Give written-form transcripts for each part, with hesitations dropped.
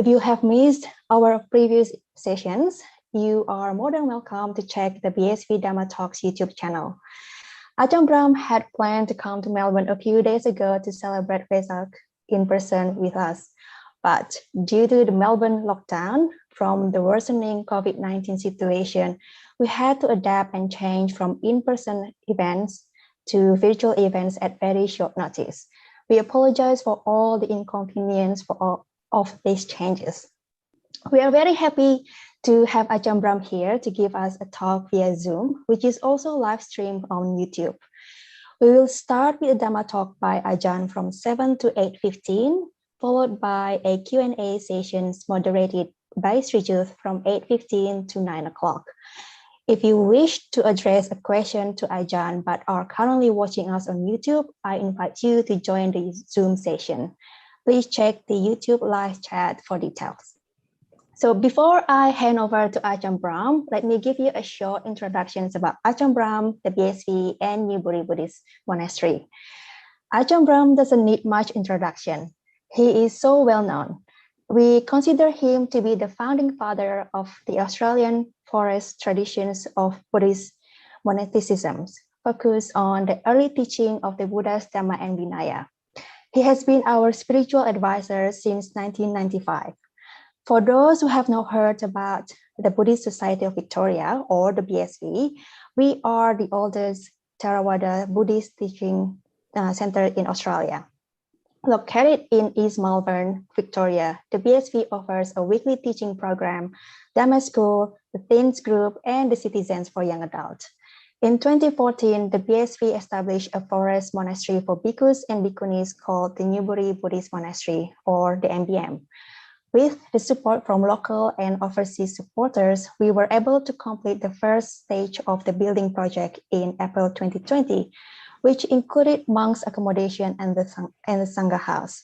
If you have missed our previous sessions, you are more than welcome to check the BSV Dhamma Talks YouTube channel. Ajahn Brahm had planned to come to Melbourne a few days ago to celebrate Vesak in person with us. But due to the Melbourne lockdown from the worsening COVID-19 situation, we had to adapt and change from in-person events to virtual events at very short notice. We apologize for all the inconvenience for all of these changes. We are very happy to have Ajahn Brahm here to give us a talk via Zoom, which is also live streamed on YouTube. We will start with a Dhamma talk by Ajahn from 7 to 8:15, followed by a Q&A sessions moderated by Sri Juth from 8:15 to 9 o'clock. If you wish to address a question to Ajahn but are currently watching us on YouTube, I invite you to join the Zoom session. Please check the YouTube live chat for details. So before I hand over to Ajahn Brahm, let me give you a short introduction about Ajahn Brahm, the BSV, and Newbury Buddhist Monastery. Ajahn Brahm doesn't need much introduction. He is so well known. We consider him to be the founding father of the Australian forest traditions of Buddhist monasticism, focused on the early teaching of the Buddha's Dhamma and Vinaya. He has been our spiritual advisor since 1995. For those who have not heard about the Buddhist Society of Victoria, or the BSV, we are the oldest Theravada Buddhist teaching center in Australia. Located in East Malvern, Victoria, the BSV offers a weekly teaching program, Dhamma School, the Teens Group, and the Citizens for Young Adults. In 2014, the BSV established a forest monastery for bhikkhus and bhikkhunis called the Newbury Buddhist Monastery, or the NBM. With the support from local and overseas supporters, we were able to complete the first stage of the building project in April 2020, which included monks' accommodation and the Sangha house.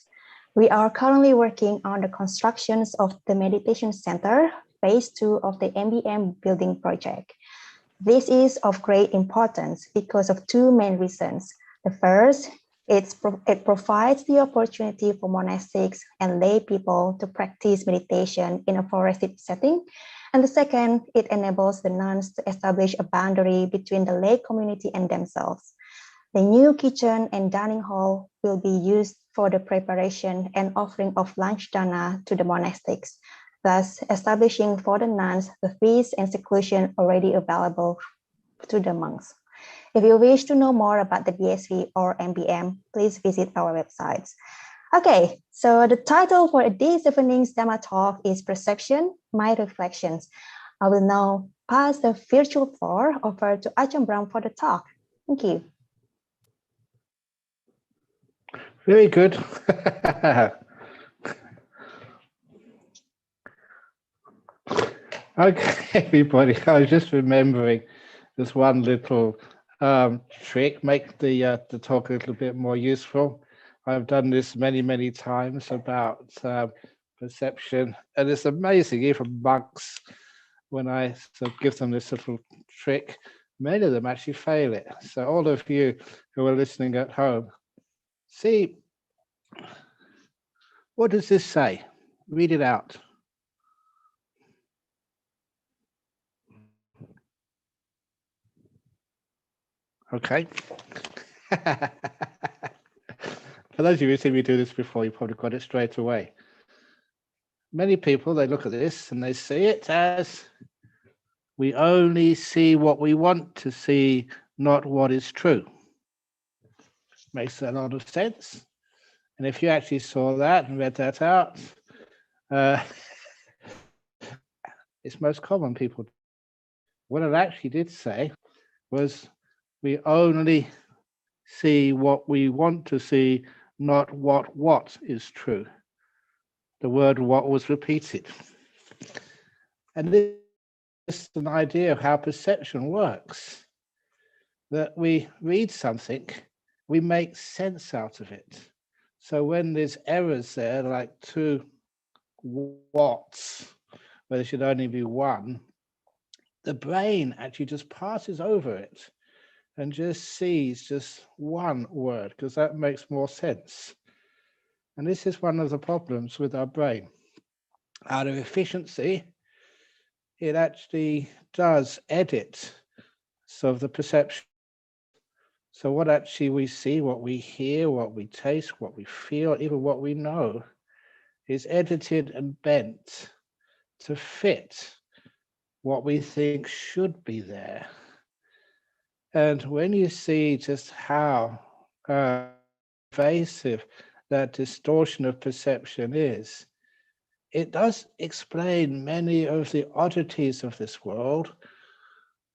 We are currently working on the constructions of the meditation center, phase 2 of the NBM building project. This is of great importance because of two main reasons. The first, it provides the opportunity for monastics and lay people to practice meditation in a forested setting. And the second, it enables the nuns to establish a boundary between the lay community and themselves. The new kitchen and dining hall will be used for the preparation and offering of lunch dana to the monastics, thus establishing for the nuns the feast and seclusion already available to the monks. If you wish to know more about the BSV or MBM, please visit our websites. Okay, so the title for this evening's Dhamma talk is Perception, My Reflections. I will now pass the virtual floor over to Ajahn Brahm for the talk. Thank you. Very good. Okay, everybody, I was just remembering this one little trick, make the talk a little bit more useful. I've done this many times about perception, and it's amazing, even monks, when I sort of give them this little trick, many of them actually fail it. So all of you who are listening at home, see, what does this say? Read it out. Okay. For those of you who see me do this before, you probably got it straight away. Many people, they look at this and they see it as we only see what we want to see, not what is true. Makes a lot of sense. And if you actually saw that and read that out, it's most common people. What it actually did say was we only see what we want to see, not what is true. The word what was repeated. And this is an idea of how perception works. That we read something, we make sense out of it. So when there's errors there, like two whats, where there should only be one, the brain actually just passes over it and just sees just one word, because that makes more sense. And this is one of the problems with our brain. out of efficiency, it actually does edit some of the perception. So what actually we see, what we hear, what we taste, what we feel, even what we know, is edited and bent to fit what we think should be there. And when you see just how pervasive that distortion of perception is, it does explain many of the oddities of this world,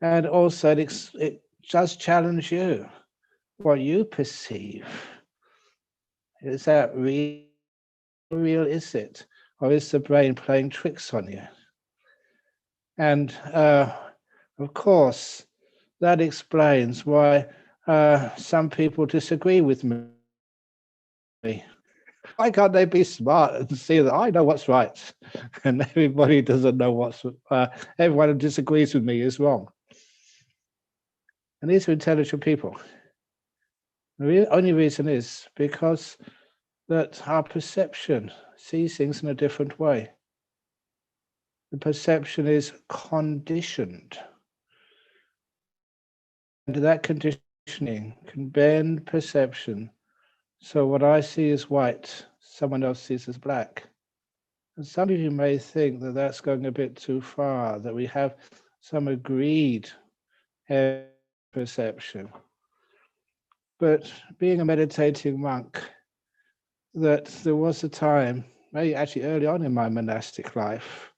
and also it does challenge you. What you perceive, is that real? How real is it? Or is the brain playing tricks on you? And of course, that explains why some people disagree with me. Why can't they be smart and see that I know what's right, and everybody doesn't know what's everyone who disagrees with me is wrong? And these are intelligent people. The only reason is because that our perception sees things in a different way. The perception is conditioned. And that conditioning can bend perception. So what I see as white, someone else sees as black. And some of you may think that that's going a bit too far, that we have some agreed perception. But being a meditating monk, that there was a time, maybe actually early on in my monastic life,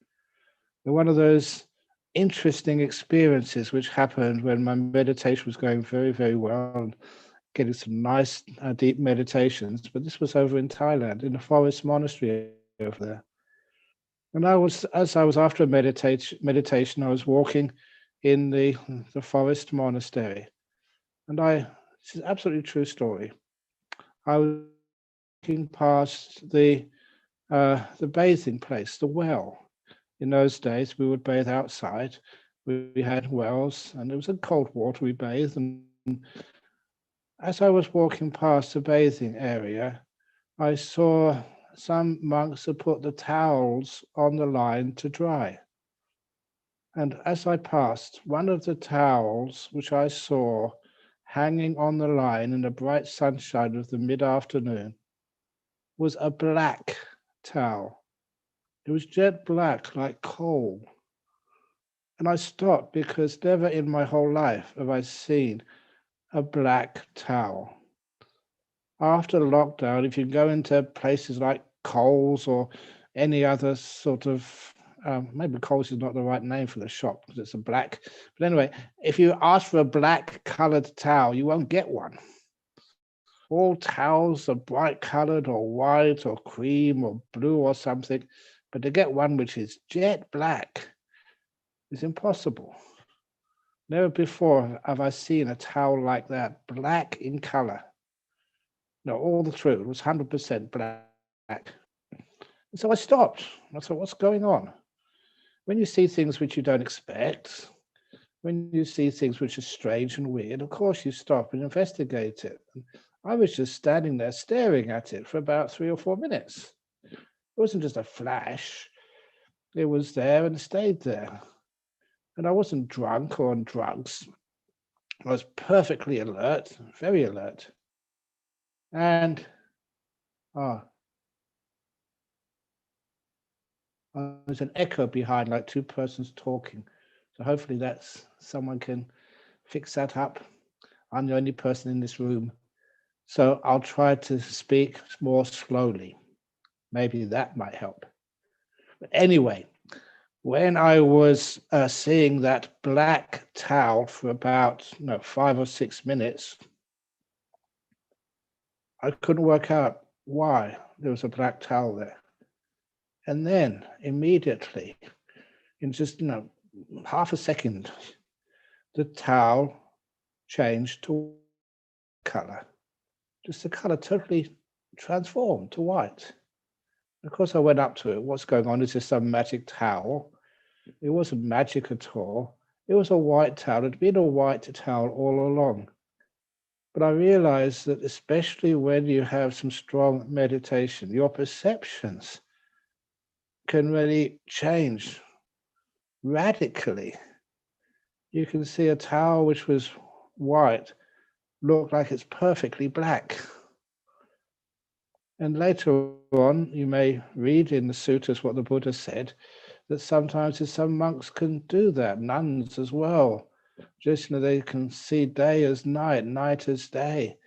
one of those interesting experiences which happened when my meditation was going very, very well, and getting some nice deep meditations. But this was over in Thailand, in a forest monastery over there. And as I was after a meditation, I was walking in the forest monastery, and this is an absolutely true story. I was walking past the bathing place, the well. In those days, we would bathe outside. We had wells, and it was in cold water we bathed. And as I was walking past the bathing area, I saw some monks had put the towels on the line to dry. And as I passed, one of the towels which I saw hanging on the line in the bright sunshine of the mid-afternoon was a black towel. It was jet black, like coal. And I stopped because never in my whole life have I seen a black towel. After lockdown, if you go into places like Coles or any other sort of, maybe Coles is not the right name for the shop because it's a black. But anyway, if you ask for a black colored towel, you won't get one. All towels are bright colored or white or cream or blue or something. But to get one which is jet black is impossible. Never before have I seen a towel like that, black in color. No, all the truth, it was 100% black. And so I stopped. I thought, what's going on? When you see things which you don't expect, when you see things which are strange and weird, of course you stop and investigate it. And I was just standing there staring at it for about 3 or 4 minutes. It wasn't just a flash. It was there and stayed there. And I wasn't drunk or on drugs. I was perfectly alert, very alert. And there's an echo behind, like two persons talking. So hopefully someone can fix that up. I'm the only person in this room. So I'll try to speak more slowly. Maybe that might help. But anyway, when I was seeing that black towel for about 5 or 6 minutes, I couldn't work out why there was a black towel there. And then immediately, in just half a second, the towel changed to color. Just the color totally transformed to white. Of course, I went up to it. What's going on? Is this some magic towel? It wasn't magic at all. It was a white towel. It had been a white towel all along. But I realized that especially when you have some strong meditation, your perceptions can really change radically. You can see a tower which was white look like it's perfectly black. And later on, you may read in the sutras what the Buddha said, that sometimes some monks can do that, nuns as well. Just they can see day as night, night as day.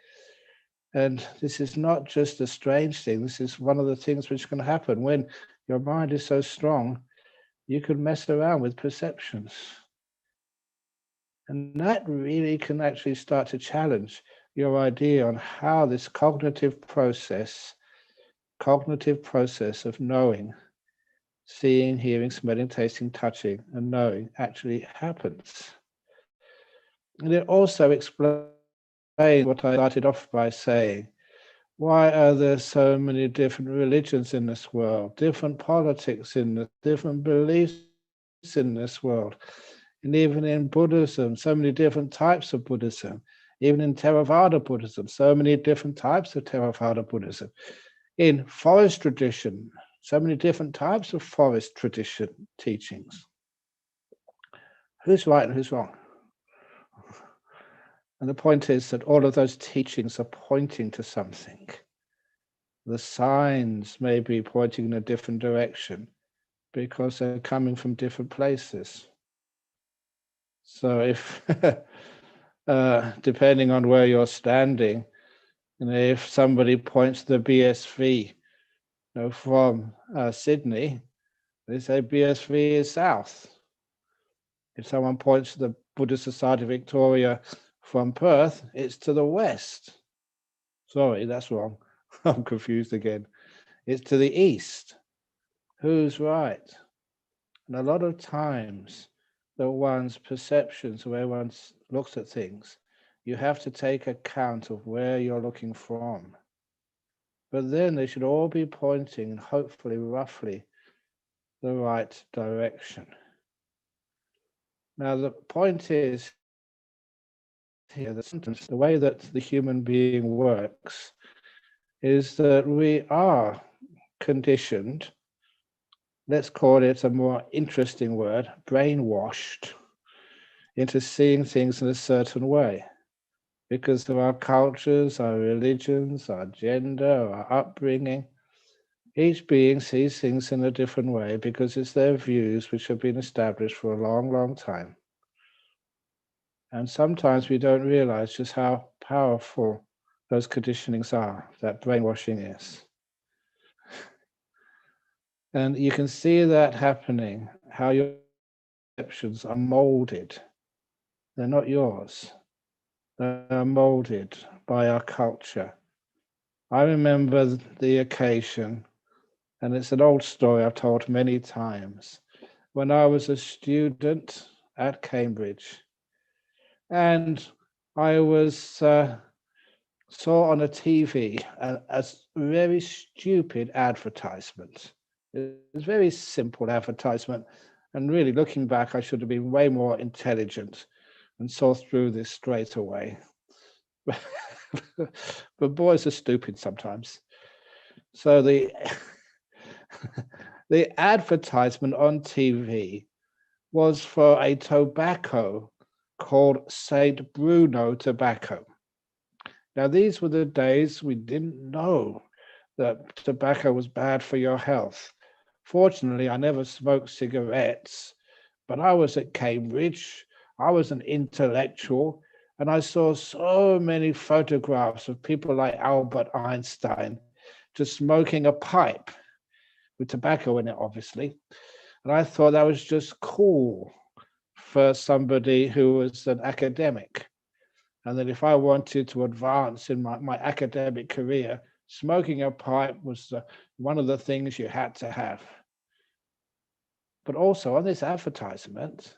And this is not just a strange thing. This is one of the things which can happen when your mind is so strong. You can mess around with perceptions. And that really can actually start to challenge your idea on how this cognitive process of knowing, seeing, hearing, smelling, tasting, touching, and knowing actually happens. And it also explains what I started off by saying. Why are there so many different religions in this world, different politics in this, different beliefs in this world? And even in Buddhism, so many different types of Buddhism. Even in Theravada Buddhism, so many different types of Theravada Buddhism. In forest tradition, so many different types of forest tradition teachings. Who's right and who's wrong? And the point is that all of those teachings are pointing to something. The signs may be pointing in a different direction because they're coming from different places. So if, depending on where you're standing, if somebody points to the BSV from Sydney, they say BSV is south. If someone points to the Buddhist Society of Victoria from Perth, it's to the west. Sorry, that's wrong. I'm confused again. It's to the east. Who's right? And a lot of times, one's perceptions, the way one looks at things, you have to take account of where you're looking from. But then they should all be pointing, hopefully, roughly, the right direction. Now, the point is here, the way that the human being works is that we are conditioned, let's call it a more interesting word, brainwashed, into seeing things in a certain way because of our cultures, our religions, our gender, our upbringing. Each being sees things in a different way because it's their views which have been established for a long, long time. And sometimes we don't realize just how powerful those conditionings are, that brainwashing is. And you can see that happening, how your perceptions are molded. They're not yours. They're molded by our culture. I remember the occasion, and it's an old story I've told many times, when I was a student at Cambridge, and I was saw on a TV a very stupid advertisement. It was a very simple advertisement, and really looking back, I should have been way more intelligent and saw through this straight away. But boys are stupid sometimes. So the advertisement on TV was for a tobacco called St. Bruno tobacco. Now, these were the days we didn't know that tobacco was bad for your health. Fortunately, I never smoked cigarettes, but I was at Cambridge. I was an intellectual, and I saw so many photographs of people like Albert Einstein just smoking a pipe with tobacco in it, obviously. And I thought that was just cool for somebody who was an academic. And that if I wanted to advance in my academic career, smoking a pipe was one of the things you had to have. But also on this advertisement,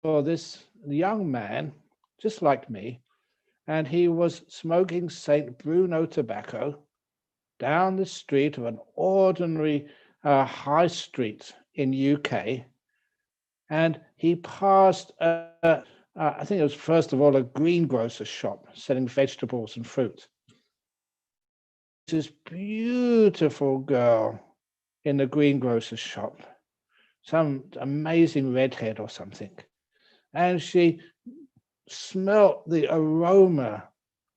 for this young man, just like me, and he was smoking St. Bruno tobacco down the street of an ordinary high street in UK. And he passed, I think it was first of all a greengrocer's shop selling vegetables and fruit. This beautiful girl in the greengrocer's shop, some amazing redhead or something. And she smelt the aroma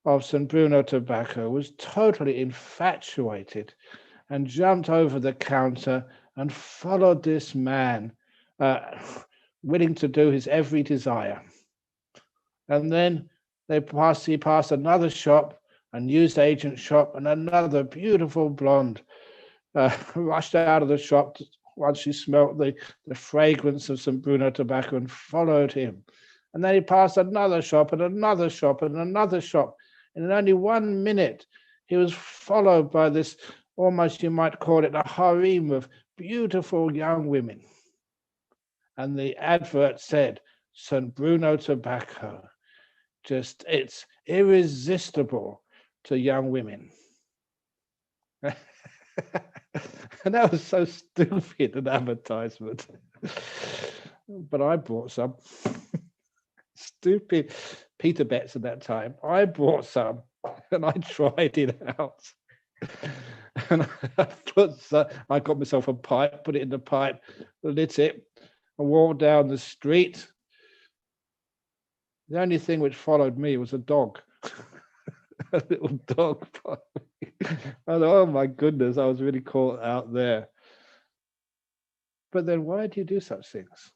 of St. Bruno tobacco, was totally infatuated, and jumped over the counter and followed this man, willing to do his every desire. And then he passed another shop, a newsagent shop, and another beautiful blonde rushed out of the shop once she smelt the fragrance of St. Bruno tobacco and followed him. And then he passed another shop and another shop and another shop. And in only 1 minute, he was followed by this, almost you might call it a harem of beautiful young women. And the advert said, St. Bruno tobacco, it's irresistible to young women. And that was so stupid an advertisement. But I bought some. Stupid Peter Betts at that time. I bought some and I tried it out. And I got myself a pipe, put it in the pipe, lit it, and walked down the street. The only thing which followed me was a dog. A little dog. I thought, oh my goodness, I was really caught out there. But then why do you do such things?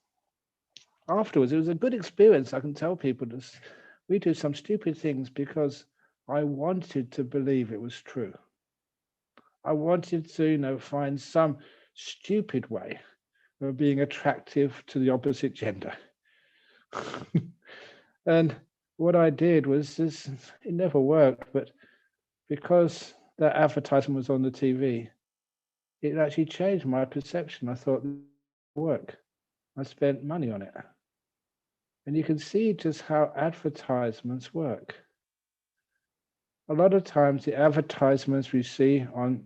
Afterwards, it was a good experience. I can tell people this. We do some stupid things because I wanted to believe it was true. I wanted to, find some stupid way of being attractive to the opposite gender. And what I did was this, it never worked, but because that advertisement was on the TV, it actually changed my perception. I thought, this would work. I spent money on it. And you can see just how advertisements work. A lot of times the advertisements we see on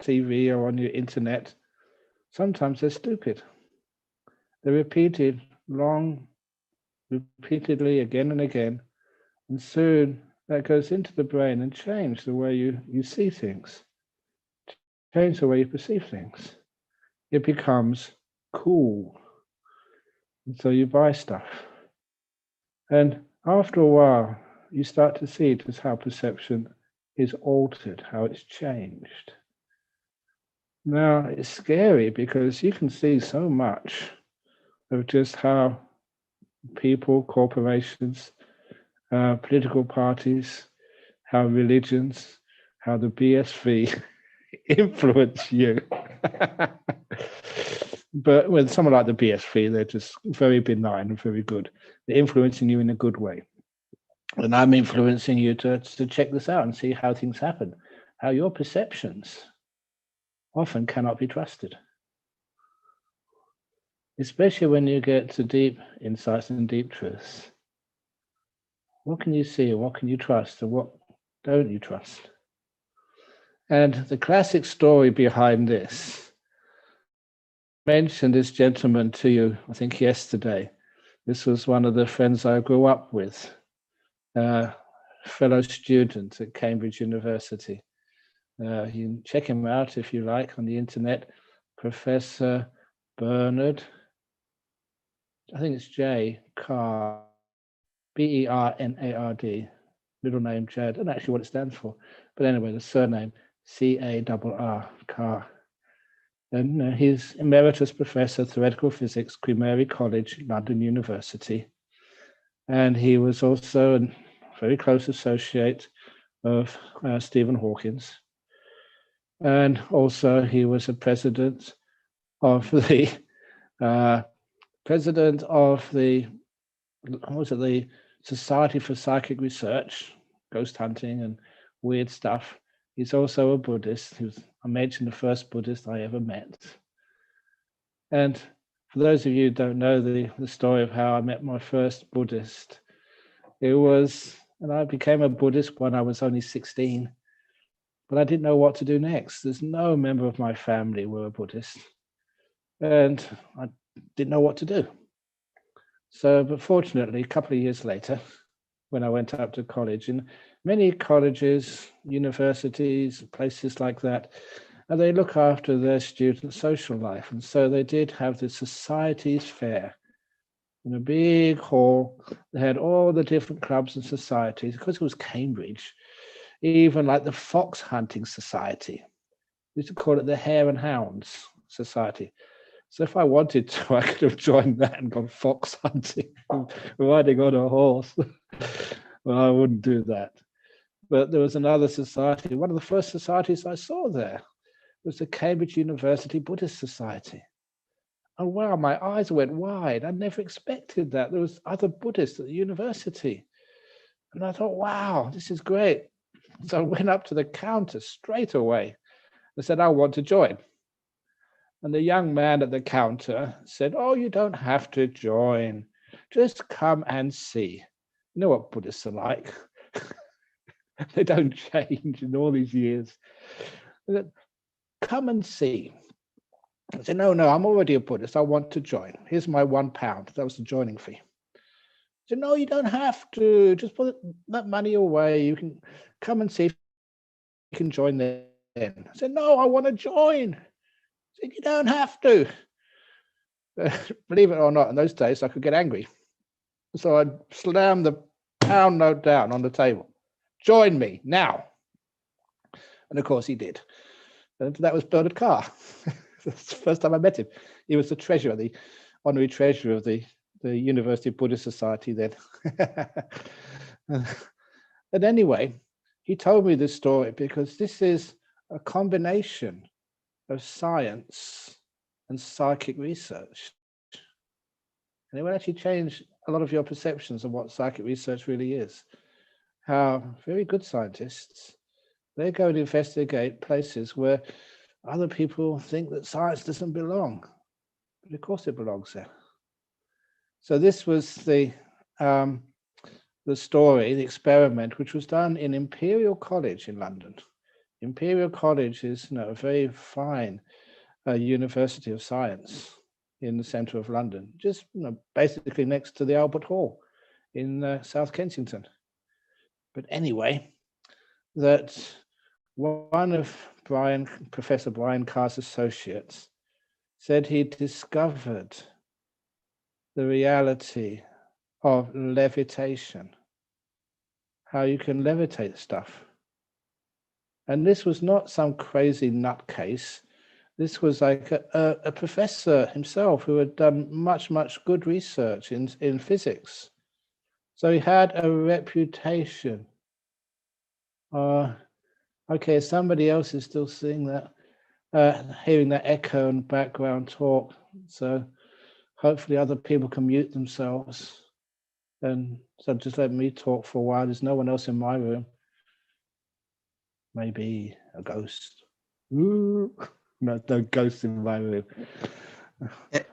TV or on your internet, sometimes they're stupid. They're repeated repeatedly again and again, and soon that goes into the brain and change the way you see things, change the way you perceive things. It becomes cool. And so you buy stuff. And after a while, you start to see just how perception is altered, how it's changed. Now, it's scary because you can see so much of just how people, corporations, political parties, how religions, how the BSV influence you. But with someone like the BSV, they're just very benign and very good. They're influencing you in a good way. And I'm influencing you to check this out and see how things happen, how your perceptions often cannot be trusted. Especially when you get to deep insights and deep truths. What can you see and what can you trust and what don't you trust? And the classic story behind this, I mentioned this gentleman to you, I think yesterday. This was one of the friends I grew up with, fellow student at Cambridge University. You can check him out if you like on the internet, Professor Bernard, I think it's J. Carr, Bernard, middle name J. I don't know actually what it stands for, but anyway, the surname Carr, Carr. And he's Emeritus Professor Theoretical Physics, Queen Mary College, London University. And he was also a very close associate of Stephen Hawking's. And also he was a president of the the Society for Psychic Research, ghost hunting and weird stuff. He's also a Buddhist. I mentioned the first Buddhist I ever met. And for those of you who don't know the story of how I met my first Buddhist, and I became a Buddhist when I was only 16, but I didn't know what to do next. There's no member of my family who were a Buddhist, and I didn't know what to do. So, but fortunately, a couple of years later, when I went up to college, in many colleges, universities, places like that, and they look after their students' social life. And so they did have the societies fair in a big hall. They had all the different clubs and societies. Because it was Cambridge, even like the Fox Hunting Society. We used to call it the Hare and Hounds Society. So if I wanted to, I could have joined that and gone fox hunting, riding on a horse. Well, I wouldn't do that. But there was another society. One of the first societies I saw there was the Cambridge University Buddhist Society. And wow, my eyes went wide. I never expected that. There was other Buddhists at the university. And I thought, wow, this is great. So I went up to the counter straight away and said, I want to join. And the young man at the counter said, oh, you don't have to join. Just come and see. You know what Buddhists are like. They don't change in all these years. Said, come and see. I said, no, I'm already a Buddhist. I want to join. Here's my £1. That was the joining fee. I said, no, you don't have to. Just put that money away. You can come and see if you can join then. I said, no, I want to join. Said, you don't have to. Believe it or not, in those days I could get angry. So I slammed the £1 note down on the table. Join me now. And of course he did. And that was Bernard Carr. That's the first time I met him. He was the treasurer, the honorary treasurer of the University Buddhist Society then. And anyway, he told me this story because this is a combination of science and psychic research. And it will actually change a lot of your perceptions of what psychic research really is. How very good scientists, they go and investigate places where other people think that science doesn't belong. But of course it belongs there. So this was the story, the experiment, which was done in Imperial College in London. Imperial College is a very fine university of science in the centre of London, just basically next to the Albert Hall in South Kensington. But anyway, that one of Professor Brian Carr's associates said he discovered the reality of levitation, how you can levitate stuff. And this was not some crazy nutcase. This was like a professor himself who had done much good research in physics. So he had a reputation. Okay, somebody else is still seeing that, hearing that echo and background talk. So hopefully other people can mute themselves. And so just let me talk for a while. There's no one else in my room. Maybe a ghost. Ooh. No ghosts in my room.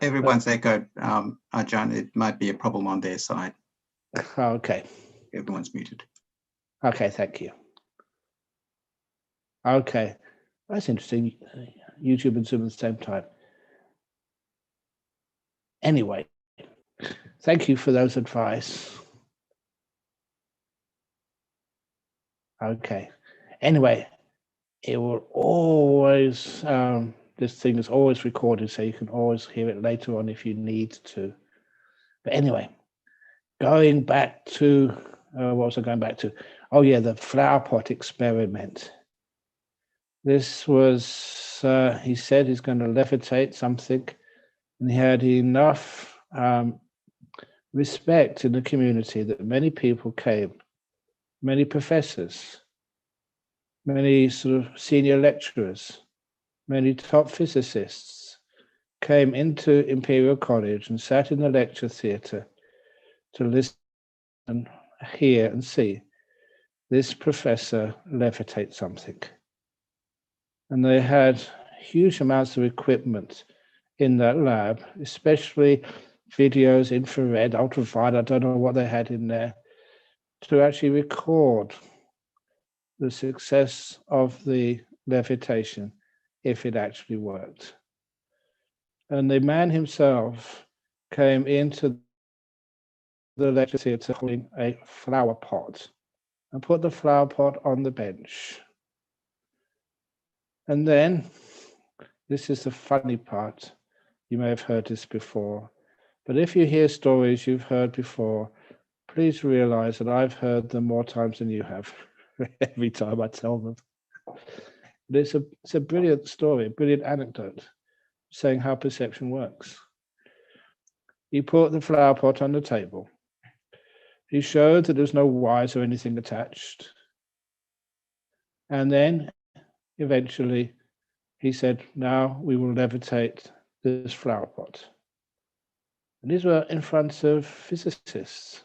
Everyone's echoed, Ajahn. It might be a problem on their side. Okay. Everyone's muted. Okay, thank you. Okay, that's interesting. YouTube and Zoom at the same time. Anyway, thank you for those advice. Okay. Anyway, it will always, this thing is always recorded, so you can always hear it later on if you need to. But anyway, going back to, what was I going back to? Oh yeah, the flower pot experiment. This was, he said he's going to levitate something, and he had enough respect in the community that many people came, many professors, many sort of senior lecturers, many top physicists came into Imperial College and sat in the lecture theatre to listen and hear and see this professor levitate something. And they had huge amounts of equipment in that lab, especially videos, infrared, ultraviolet, I don't know what they had in there, to actually record the success of the levitation, if it actually worked. And the man himself came into the lecture theatre holding a flower pot and put the flower pot on the bench. And then, this is the funny part. You may have heard this before, but if you hear stories you've heard before, please realize that I've heard them more times than you have every time I tell them. But it's a brilliant story, a brilliant anecdote saying how perception works. He put the flower pot on the table. He showed that there's no wires or anything attached. And then eventually he said, now we will levitate this flower pot. And these were in front of physicists.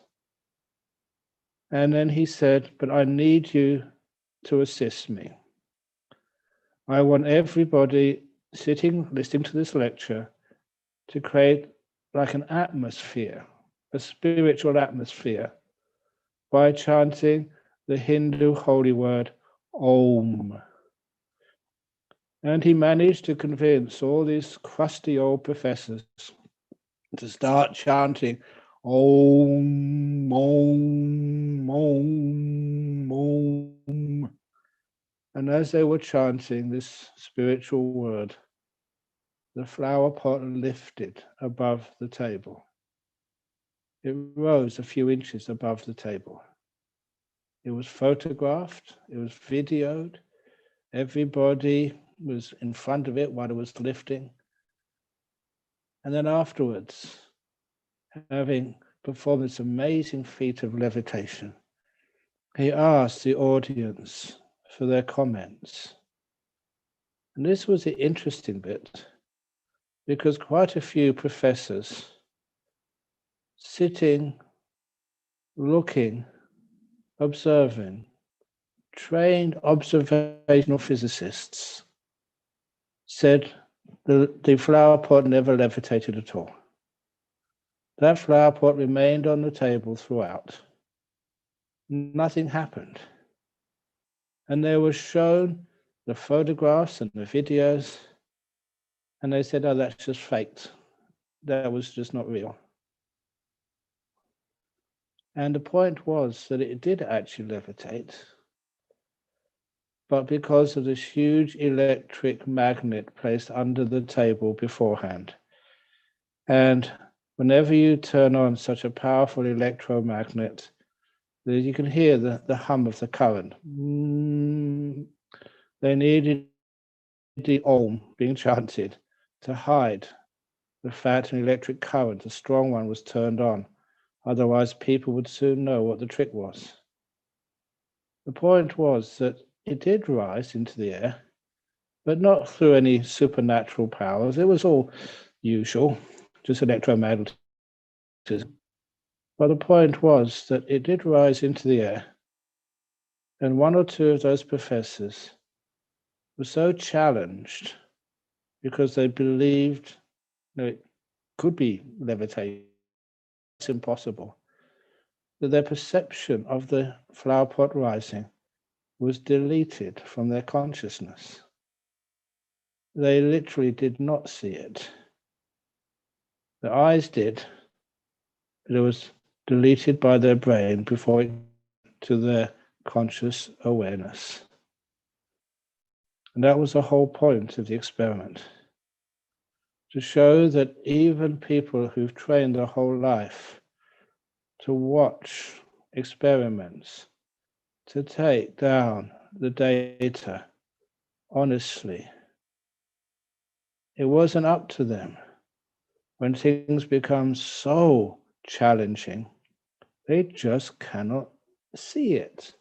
And then he said, but I need you to assist me. I want everybody sitting, listening to this lecture, to create like an atmosphere, a spiritual atmosphere, by chanting the Hindu holy word, Om. And he managed to convince all these crusty old professors to start chanting Om, Om, Om, Om. And as they were chanting this spiritual word, the flower pot lifted above the table. It rose a few inches above the table. It was photographed, it was videoed. Everybody was in front of it while it was lifting. And then afterwards, having performed this amazing feat of levitation, he asked the audience for their comments. And this was the interesting bit, because quite a few professors sitting, looking, observing, trained observational physicists said the flower pot never levitated at all. That flower pot remained on the table throughout. Nothing happened. And they were shown the photographs and the videos, and they said, oh, that's just faked. That was just not real. And the point was that it did actually levitate, but because of this huge electric magnet placed under the table beforehand. And whenever you turn on such a powerful electromagnet, you can hear the hum of the current. They needed the Om being chanted to hide the fact an electric current, a strong one, was turned on. Otherwise, people would soon know what the trick was. The point was that it did rise into the air, but not through any supernatural powers. It was all usual, just electromagnetism. But the point was that it did rise into the air, and one or two of those professors were so challenged because they believed it could be levitation, it's impossible, that their perception of the flower pot rising was deleted from their consciousness. They literally did not see it. Their eyes did, but it was deleted by their brain before it to their conscious awareness. And that was the whole point of the experiment, to show that even people who've trained their whole life to watch experiments, to take down the data honestly, it wasn't up to them. When things become so challenging, they just cannot see it.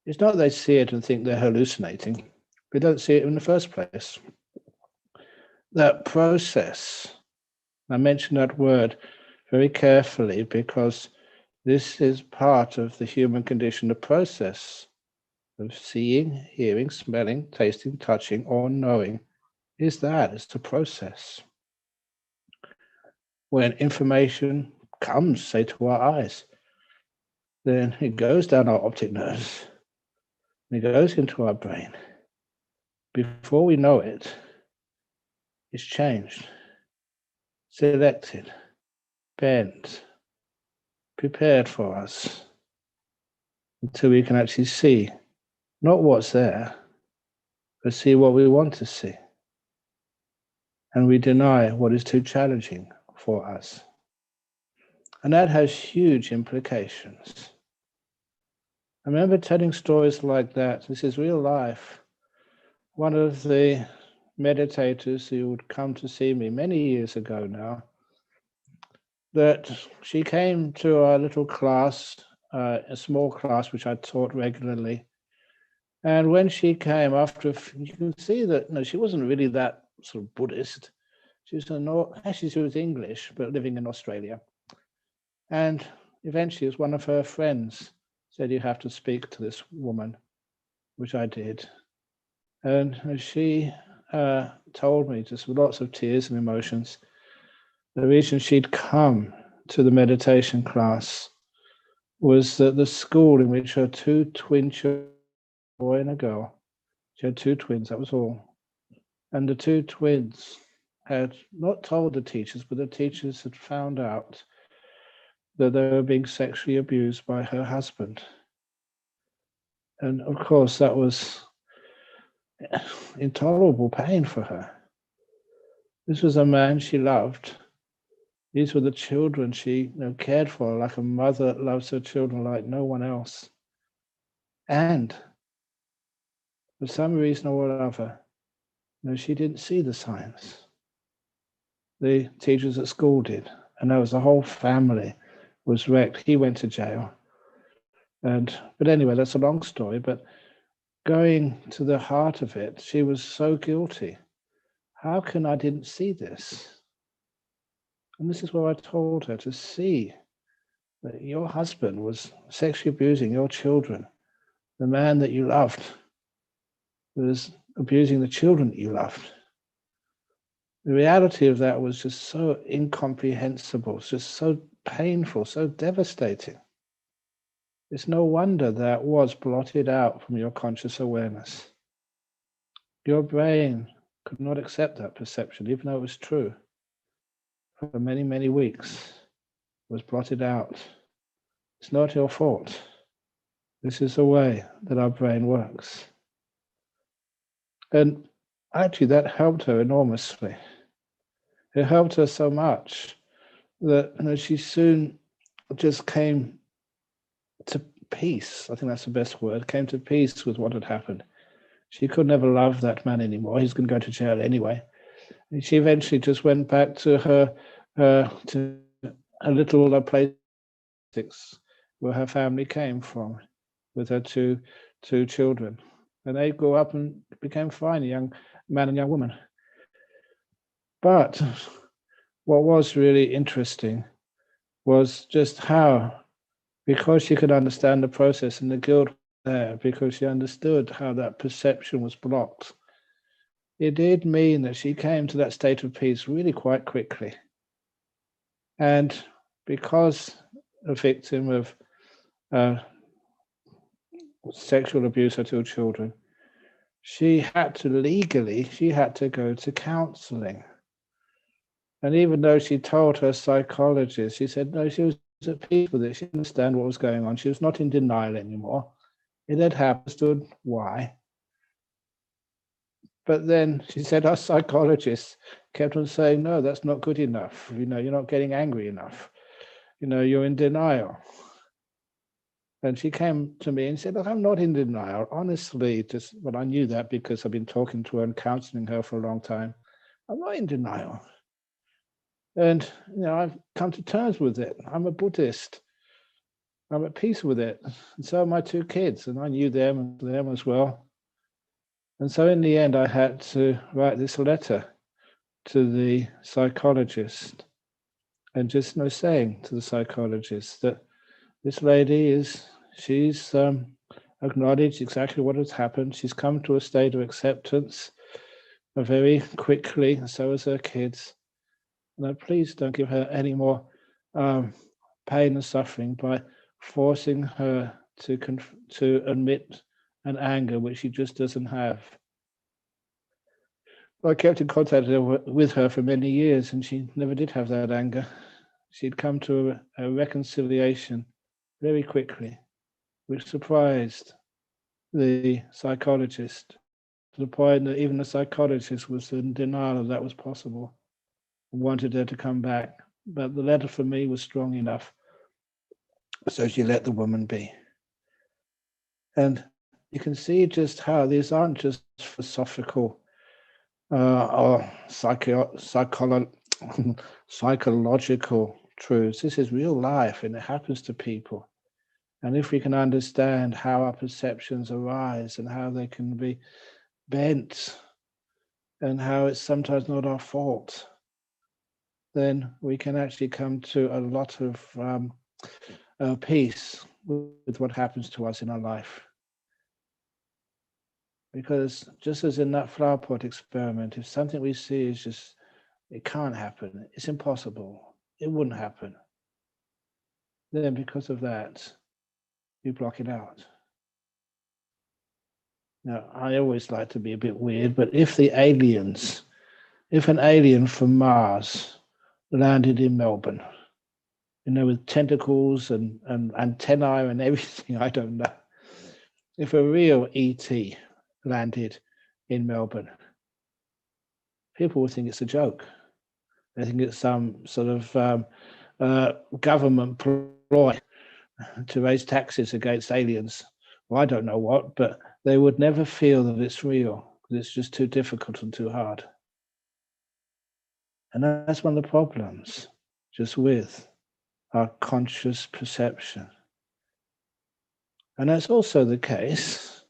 It's not they see it and think they're hallucinating. They don't see it in the first place. That process, I mention that word very carefully because this is part of the human condition, the process of seeing, hearing, smelling, tasting, touching, or knowing is that, it's the process. When information comes, say, to our eyes, then it goes down our optic nerves, and it goes into our brain. Before we know it, it's changed, selected, bent, prepared for us, until we can actually see not what's there, but see what we want to see. And we deny what is too challenging for us. And that has huge implications. I remember telling stories like that. This is real life. One of the meditators who would come to see me many years ago now, that she came to our little class, a small class which I taught regularly. And when she came, you can see that she wasn't really that sort of Buddhist. She was English, but living in Australia. And eventually, as one of her friends said, you have to speak to this woman, which I did. And she told me, just with lots of tears and emotions, the reason she'd come to the meditation class was that the school in which her two twin children, a boy and a girl, she had two twins, that was all. And the two twins had not told the teachers, but the teachers had found out that they were being sexually abused by her husband. And of course, that was intolerable pain for her. This was a man she loved. These were the children she cared for, like a mother loves her children like no one else. And for some reason or other, she didn't see the signs. The teachers at school did. And there was the whole family was wrecked. He went to jail. But anyway, that's a long story. But going to the heart of it, she was so guilty. How can I didn't see this? And this is where I told her to see that your husband was sexually abusing your children. The man that you loved was abusing the children that you loved. The reality of that was just so incomprehensible, just so painful, so devastating. It's no wonder that was blotted out from your conscious awareness. Your brain could not accept that perception, even though it was true. For many, many weeks, it was blotted out. It's not your fault. This is the way that our brain works. And actually, that helped her enormously. It helped her so much that she soon just came to peace. I think that's the best word. Came to peace with what had happened. She could never love that man anymore. He's going to go to jail anyway. And she eventually just went back to her little place where her family came from, with her two children, and they grew up and became fine, a young man and young woman. But what was really interesting was just how, because she could understand the process and the guilt there, because she understood how that perception was blocked, it did mean that she came to that state of peace really quite quickly. And because a victim of sexual abuse of two children, she had to go to counseling. And even though she told her psychologist, she said, no, she was at peace with it. She understood what was going on. She was not in denial anymore. It had happened, why. But then she said, our psychologist kept on saying, no, that's not good enough. You're not getting angry enough. You're in denial. And she came to me and said, look, I'm not in denial. Honestly, but I knew that because I've been talking to her and counseling her for a long time. I'm not in denial. And, I've come to terms with it. I'm a Buddhist. I'm at peace with it. And so are my two kids, and I knew them as well. And so in the end, I had to write this letter to the psychologist and just saying to the psychologist that this lady she's acknowledged exactly what has happened. She's come to a state of acceptance very quickly, and so has her kids. And please don't give her any more pain and suffering by forcing her to admit an anger which she just doesn't have. Well, I kept in contact with her for many years, and she never did have that anger. She'd come to a reconciliation very quickly, which surprised the psychologist. to the point that even the psychologist was in denial that was possible and wanted her to come back. But the letter from me was strong enough, so she let the woman be. And you can see just how these aren't just philosophical or psychological truths. This is real life, and it happens to people. And if we can understand how our perceptions arise and how they can be bent and how it's sometimes not our fault, then we can actually come to a lot of peace with what happens to us in our life. Because just as in that flower pot experiment, if something we see is just, it can't happen, it's impossible, it wouldn't happen, then because of that, you block it out. Now, I always like to be a bit weird, but if an alien from Mars landed in Melbourne, with tentacles and antennae and everything, I don't know. If a real ET landed in Melbourne, people would think it's a joke. They think it's some sort of government ploy to raise taxes against aliens. Well, I don't know what, but they would never feel that it's real because it's just too difficult and too hard. And that's one of the problems just with our conscious perception. And that's also the case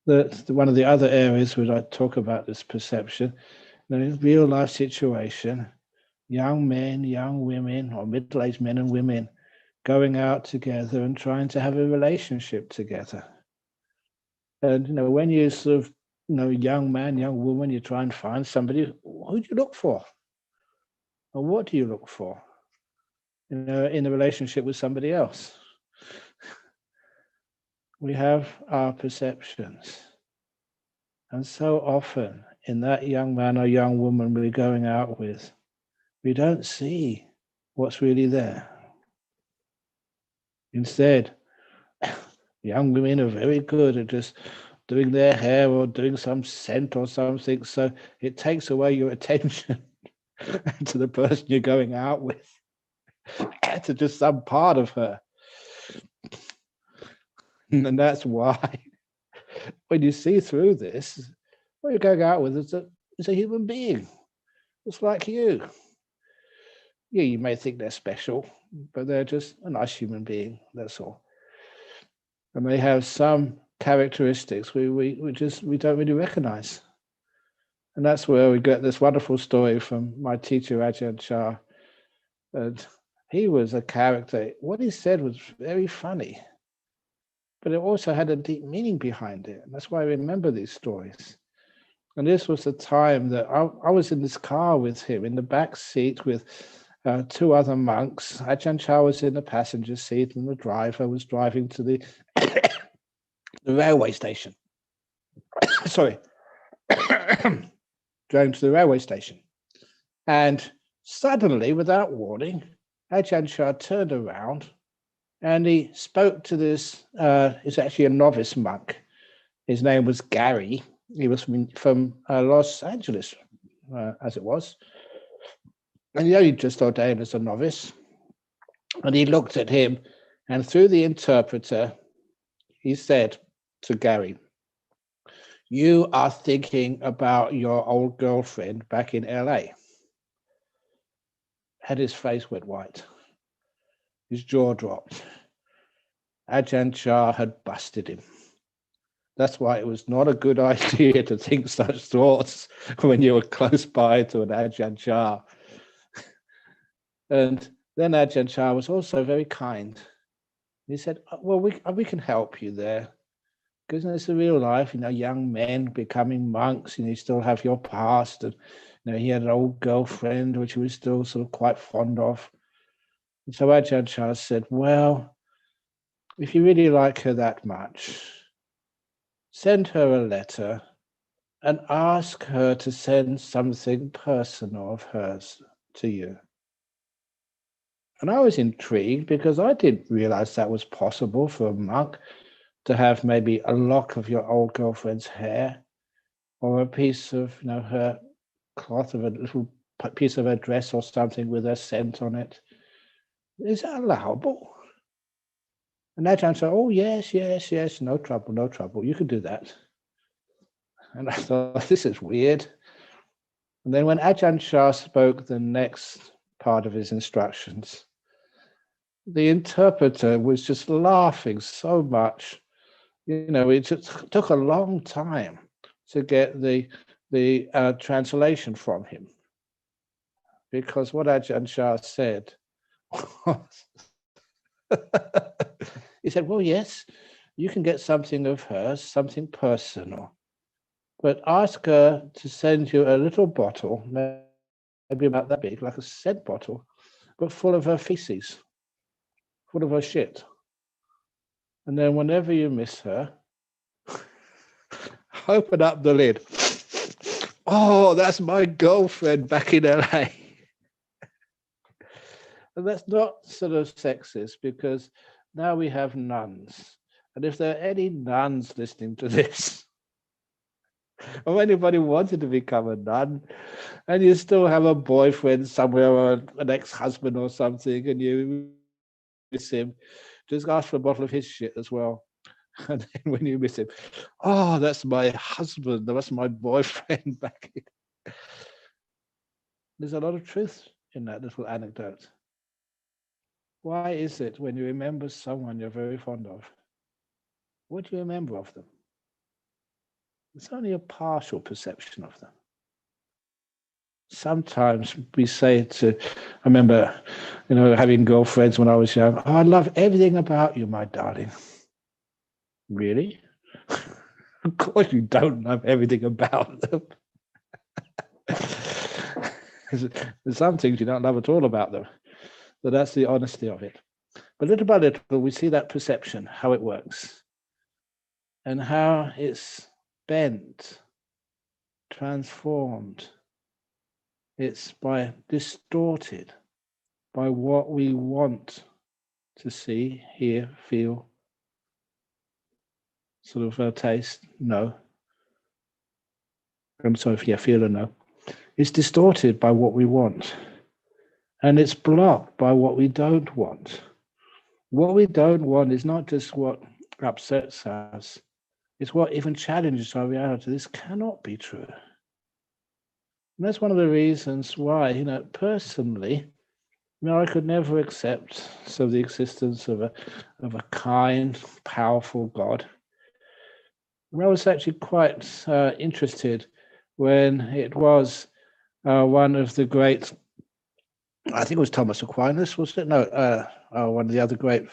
that one of the other areas where I talk about this perception, in real life situation, young men, young women, or middle-aged men and women going out together and trying to have a relationship together. And, when you sort of, young man, young woman, you try and find somebody, who do you look for? Or what do you look for, in a relationship with somebody else? We have our perceptions. And so often in that young man or young woman we're going out with, we don't see what's really there. Instead, young women are very good at just doing their hair or doing some scent or something, so it takes away your attention to the person you're going out with, to just some part of her. And that's why when you see through this, what you're going out with is a human being, just like you. Yeah, you may think they're special, but they're just a nice human being, that's all. And they have some characteristics we don't really recognize. And that's where we get this wonderful story from my teacher, Ajahn Chah. And he was a character. What he said was very funny, but it also had a deep meaning behind it. And that's why I remember these stories. And this was the time that I was in this car with him in the back seat with two other monks. Ajahn Chah was in the passenger seat and the driver was driving to the railway station. Sorry. Driving to the railway station. And suddenly, without warning, Ajahn Chah turned around and he spoke to this, he's actually a novice monk. His name was Gary. He was from Los Angeles, as it was. And he only just ordained as a novice. And he looked at him, and through the interpreter, he said to Gary, "You are thinking about your old girlfriend back in LA." And his face went white. His jaw dropped. Ajahn Chah had busted him. That's why it was not a good idea to think such thoughts when you were close by to an Ajahn Chah. And then Ajahn Chah was also very kind. He said, well, we can help you there. Because it's a real life, young men becoming monks, you still have your past. And he had an old girlfriend, which he was still sort of quite fond of. And so Ajahn Chah said, well, if you really like her that much, send her a letter and ask her to send something personal of hers to you. And I was intrigued because I didn't realize that was possible for a monk to have maybe a lock of your old girlfriend's hair or a piece of, her cloth of a little piece of her dress or something with her scent on it. Is that allowable? And Ajahn said, oh, yes, no trouble. You can do that. And I thought, this is weird. And then when Ajahn Chah spoke the next part of his instructions, the interpreter was just laughing so much. It just took a long time to get the translation from him, because what Ajahn Chah said was, he said, well, yes, you can get something of hers, something personal, but ask her to send you a little bottle, maybe about that big, like a scent bottle, but full of her feces, full of her shit. And then whenever you miss her, open up the lid. Oh, that's my girlfriend back in LA. And that's not sort of sexist, because now we have nuns. And if there are any nuns listening to this, or anybody wanted to become a nun, and you still have a boyfriend somewhere or an ex-husband or something, and you miss him, just ask for a bottle of his shit as well. And then when you miss him, oh, that's my husband, that's my boyfriend back in. There's a lot of truth in that little anecdote. Why is it when you remember someone you're very fond of, what do you remember of them? It's only a partial perception of them. Sometimes we say I remember, having girlfriends when I was young, oh, I love everything about you, my darling. Really? Of course you don't love everything about them. There's some things you don't love at all about them. So that's the honesty of it. But little by little, we see that perception, how it works, and how it's bent, transformed. It's distorted by what we want to see, hear, feel, sort of taste, know. I'm sorry, feel and know. It's distorted by what we want. And it's blocked by what we don't want. What we don't want is not just what upsets us, it's what even challenges our reality. This cannot be true. And that's one of the reasons why, personally, I could never accept the existence of a kind, powerful God. I was actually quite interested when it was one of the great, I think it was Thomas Aquinas, was it? No, one of the other great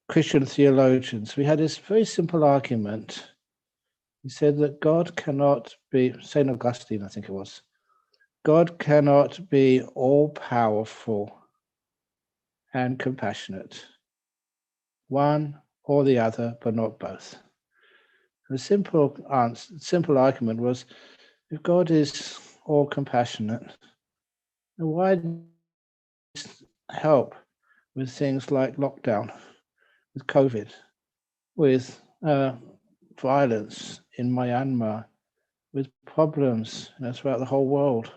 Christian theologians. We had this very simple argument. He said that God cannot be, St. Augustine, I think it was, God cannot be all-powerful and compassionate. One or the other, but not both. The simple argument was, if God is all compassionate, then why help with things like lockdown, with COVID, with violence in Myanmar, with problems throughout the whole world?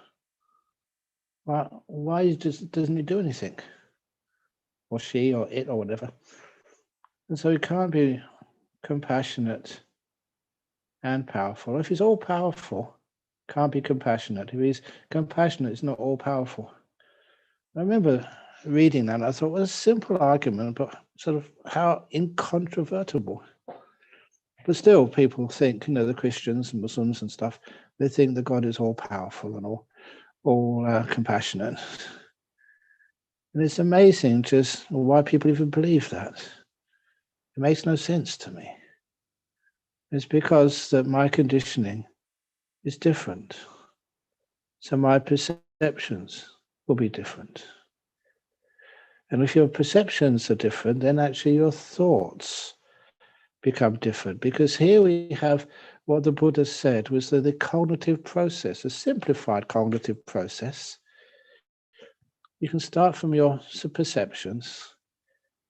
Why doesn't he do anything? Or she or it or whatever. And so he can't be compassionate and powerful. If he's all powerful, can't be compassionate. If he's compassionate, he's not all powerful. I remember reading that, and I thought, well, a simple argument, but sort of how incontrovertible. But still, people think, the Christians and Muslims and stuff, they think that God is all powerful and all compassionate. And it's amazing just why people even believe that. It makes no sense to me. It's because that my conditioning is different. So my perceptions will be different. And if your perceptions are different, then actually your thoughts become different. Because here we have what the Buddha said was the cognitive process, a simplified cognitive process. You can start from your perceptions.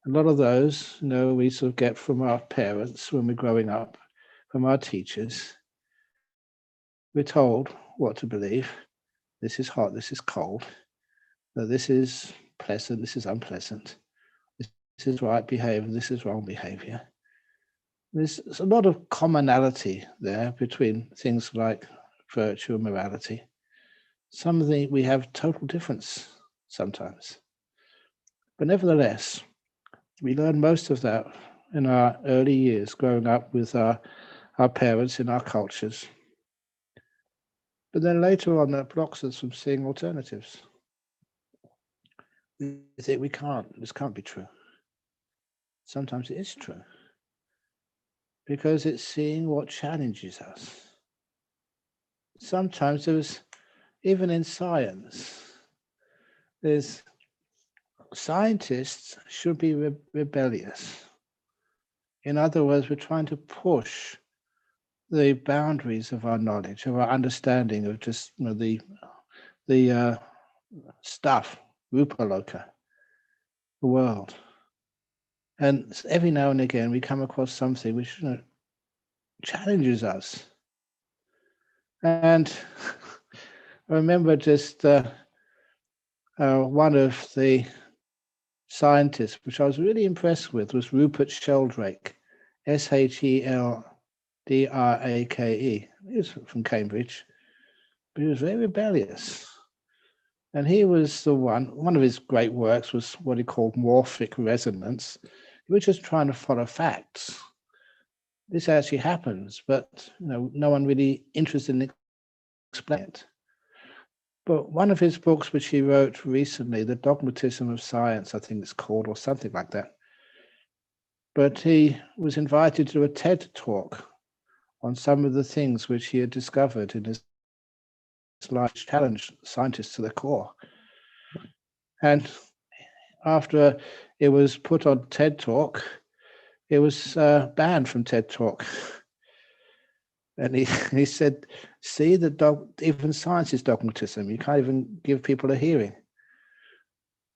A lot of those, we sort of get from our parents when we're growing up, from our teachers. we're told what to believe. This is hot, this is cold. That this is pleasant, this is unpleasant. This is right behavior, this is wrong behavior. There's a lot of commonality there between things like virtue and morality. Something we have total difference sometimes. But nevertheless, we learn most of that in our early years, growing up with our parents in our cultures. But then later on, that blocks us from seeing alternatives. We think this can't be true. Sometimes it is true. Because it's seeing what challenges us. Sometimes there's, even in science, there's scientists should be rebellious. In other words, we're trying to push the boundaries of our knowledge, of our understanding of just the stuff, rupaloka, the world. And every now and again we come across something which challenges us. And I remember just one of the scientists, which I was really impressed with, was Rupert Sheldrake, Sheldrake. He was from Cambridge, but he was very rebellious. And he was the one of his great works was what he called morphic resonance. He was just trying to follow facts. This actually happens, but no one really interested in explaining it. But one of his books, which he wrote recently, The Dogmatism of Science, I think it's called, or something like that. But he was invited to a TED talk on some of the things which he had discovered in his life, which challenged scientists to their core. And after it was put on TED Talk, it was banned from TED Talk. And he said, see, even science is dogmatism. You can't even give people a hearing.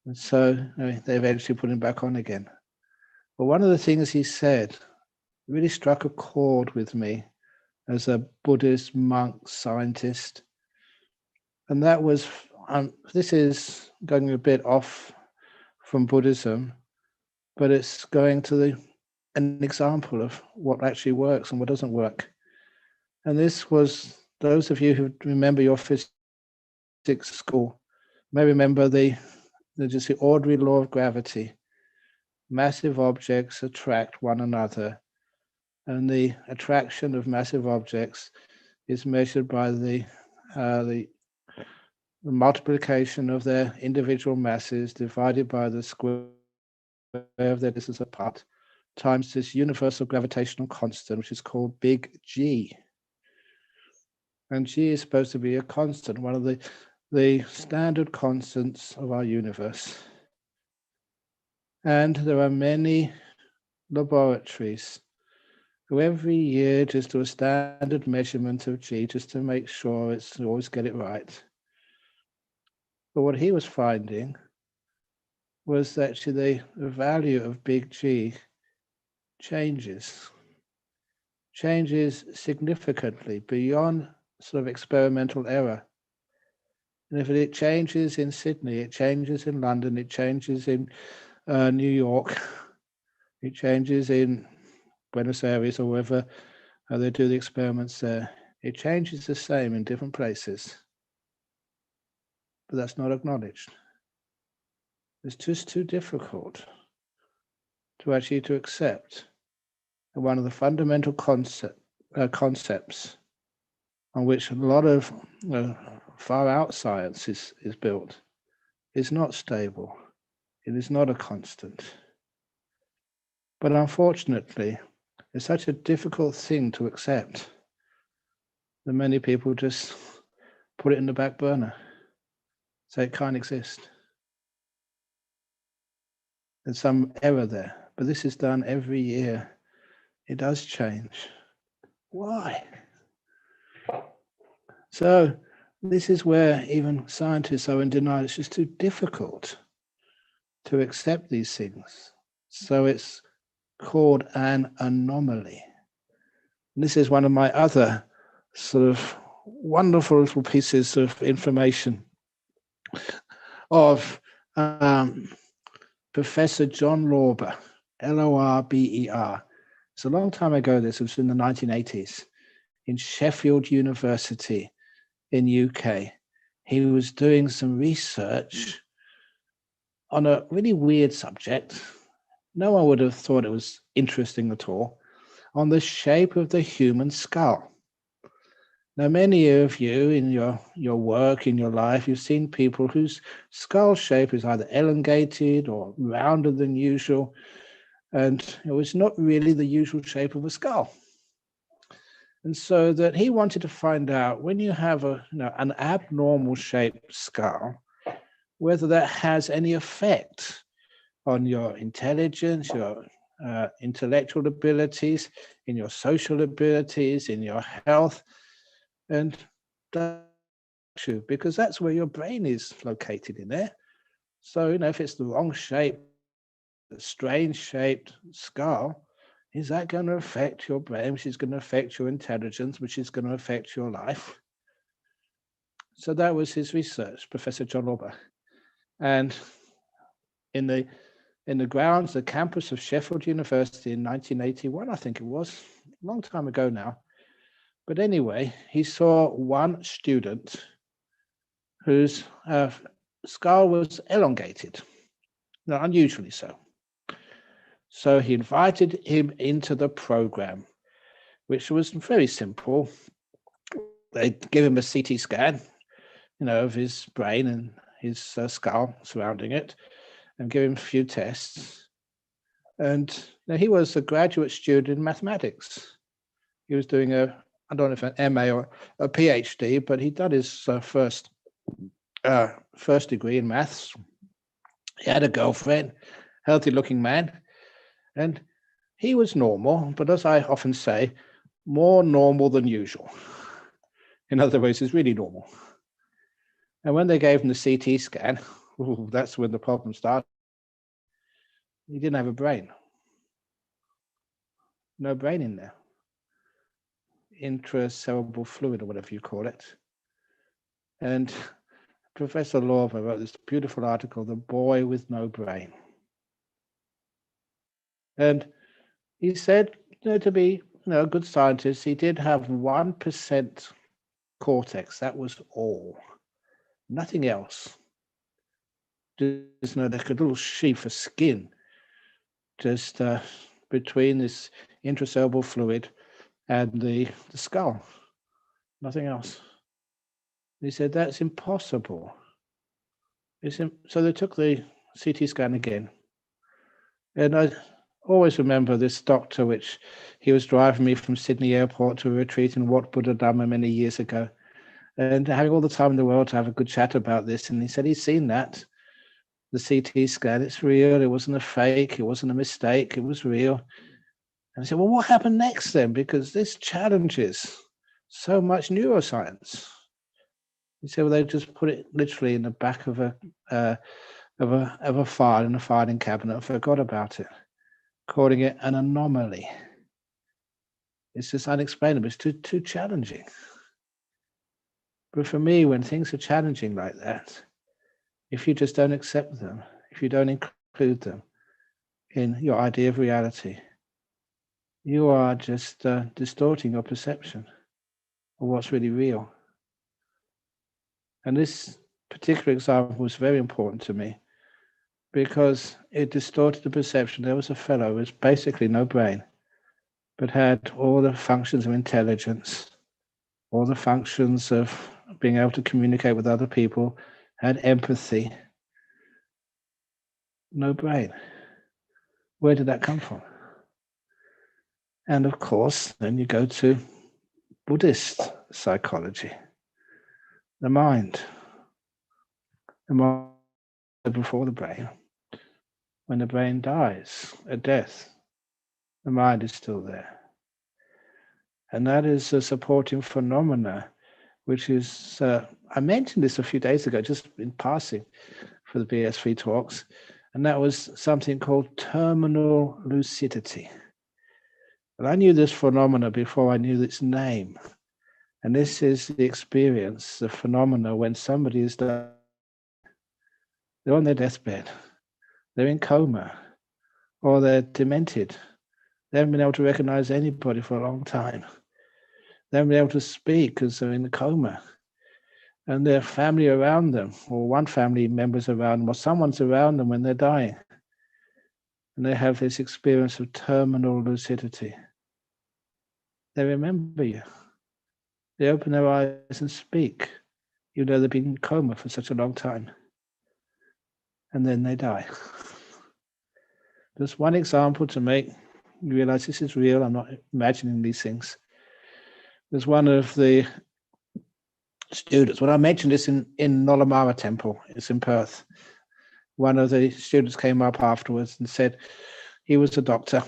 And so they eventually put him back on again. But one of the things he said really struck a chord with me as a Buddhist monk scientist. And that was, this is going a bit off from Buddhism, but it's going to an example of what actually works and what doesn't work. And this was, those of you who remember your physics school may remember the ordinary law of gravity. Massive objects attract one another, and the attraction of massive objects is measured by the multiplication of their individual masses divided by the square of their distances apart times this universal gravitational constant, which is called big G. And G is supposed to be a constant, one of the standard constants of our universe. And there are many laboratories who every year just do a standard measurement of G just to make sure it's always get it right. But what he was finding was that actually the value of big G changes significantly beyond sort of experimental error. And if it changes in Sydney, it changes in London, it changes in New York, it changes in Buenos Aires or wherever they do the experiments there, it changes the same in different places. But that's not acknowledged. It's just too difficult to actually to accept. And one of the fundamental concepts on which a lot of far out science is built is not stable. It is not a constant. But unfortunately, it's such a difficult thing to accept that many people just put it in the back burner, say it can't exist. There's some error there, but this is done every year. It does change. Why? So this is where even scientists are in denial. It's just too difficult to accept these things. So it's called an anomaly. And this is one of my other sort of wonderful little pieces of information of Professor John Lorber, Lorber. It's a long time ago. This was in the 1980s in Sheffield University in UK. He was doing some research on a really weird subject. No one would have thought it was interesting at all, on the shape of the human skull. Now, many of you in your work, in your life, you've seen people whose skull shape is either elongated or rounder than usual, and it was not really the usual shape of a skull. And so that he wanted to find out, when you have an abnormal shaped skull, whether that has any effect on your intelligence, your intellectual abilities, in your social abilities, in your health, and because that's where your brain is located in there. So, if it's the wrong shape, a strange shaped skull, is that going to affect your brain, which is going to affect your intelligence, which is going to affect your life? So that was his research, Professor John Lorber. And in the grounds, the campus of Sheffield University in 1981, I think it was, a long time ago now. But anyway, he saw one student whose skull was elongated, unusually so. So he invited him into the program, which was very simple. They gave him a CT scan, of his brain and his skull surrounding it, and gave him a few tests. And he was a graduate student in mathematics. He was doing I don't know if an MA or a PhD, but he'd done his first degree in maths. He had a girlfriend, healthy-looking man, and he was normal, but as I often say, more normal than usual. In other words, he's really normal. And when they gave him the CT scan, that's when the problem started. He didn't have a brain. No brain in there. Intracerebral fluid, or whatever you call it. And Professor Lorber wrote this beautiful article, The Boy with No Brain. And he said, to be a good scientist, he did have 1% cortex. That was all. Nothing else. Just like a little sheath of skin just between this intracerebral fluid and the skull. Nothing else. He said, that's impossible. So they took the CT scan again. And I always remember this doctor, which he was driving me from Sydney Airport to a retreat in Wat Buddha Dhamma many years ago, and having all the time in the world to have a good chat about this. And he said he's seen that, the CT scan, it's real. It wasn't a fake. It wasn't a mistake. It was real. And I said, well, what happened next then? Because this challenges so much neuroscience. He said, well, they just put it literally in the back of a file in a filing cabinet and forgot about it, calling it an anomaly. It's just unexplainable. It's too challenging. But for me, when things are challenging like that, if you just don't accept them, if you don't include them in your idea of reality, you are just distorting your perception of what's really real. And this particular example was very important to me because it distorted the perception. There was a fellow with basically no brain, but had all the functions of intelligence, all the functions of being able to communicate with other people, had empathy. No brain. Where did that come from? And of course, then you go to Buddhist psychology. The mind. The mind before the brain. When the brain dies at death, the mind is still there. And that is a supporting phenomena, which is, I mentioned this a few days ago, just in passing for the BS3 talks, and that was something called terminal lucidity. And I knew this phenomena before I knew its name. And this is the experience, the phenomena when somebody is dying. They're on their deathbed, they're in coma, or they're demented. They haven't been able to recognize anybody for a long time. They haven't been able to speak because they're in the coma. And their family around them, or one family member's around them, or someone's around them when they're dying. And they have this experience of terminal lucidity. They remember you. They open their eyes and speak, even though they've been in coma for such a long time. And then they die. Just one example to make you realize this is real. I'm not imagining these things. There's one of the students, when I mentioned this in Nolamara Temple, it's in Perth, one of the students came up afterwards and said he was a doctor.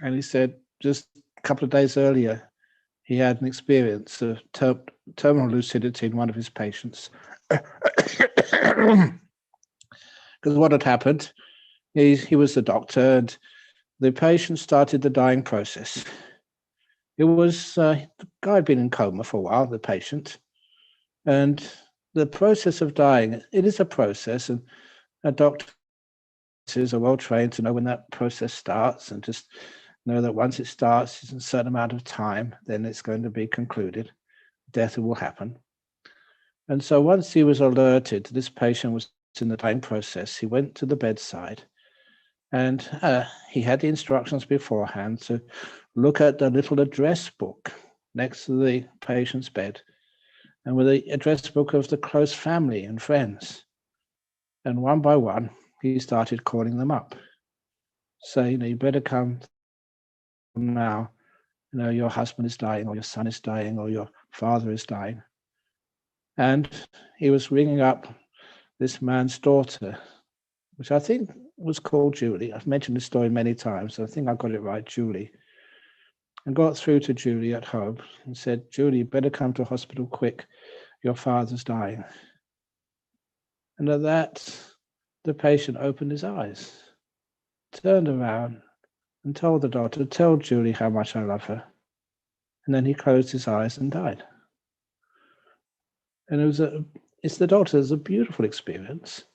And he said just a couple of days earlier, he had an experience of terminal lucidity in one of his patients. Because what had happened, he was the doctor, and the patient started the dying process. It was, the guy had been in coma for a while, the patient, and the process of dying, it is a process, and a doctor are well trained to know when that process starts, and just know that once it starts, it's a certain amount of time, then it's going to be concluded. Death will happen. And so once he was alerted, this patient was in the dying process, he went to the bedside, and he had the instructions beforehand to look at the little address book next to the patient's bed, and with the address book of the close family and friends. And one by one, he started calling them up, saying, you better come now. Your husband is dying, or your son is dying, or your father is dying. And he was ringing up this man's daughter, which I think was called Julie. I've mentioned this story many times, so I think I got it right, Julie. And got through to Julie at home and said, Julie, you better come to hospital quick. Your father's dying. And at that, the patient opened his eyes, turned around, and told the doctor, tell Julie how much I love her. And then he closed his eyes and died. And it's the doctor, it's a beautiful experience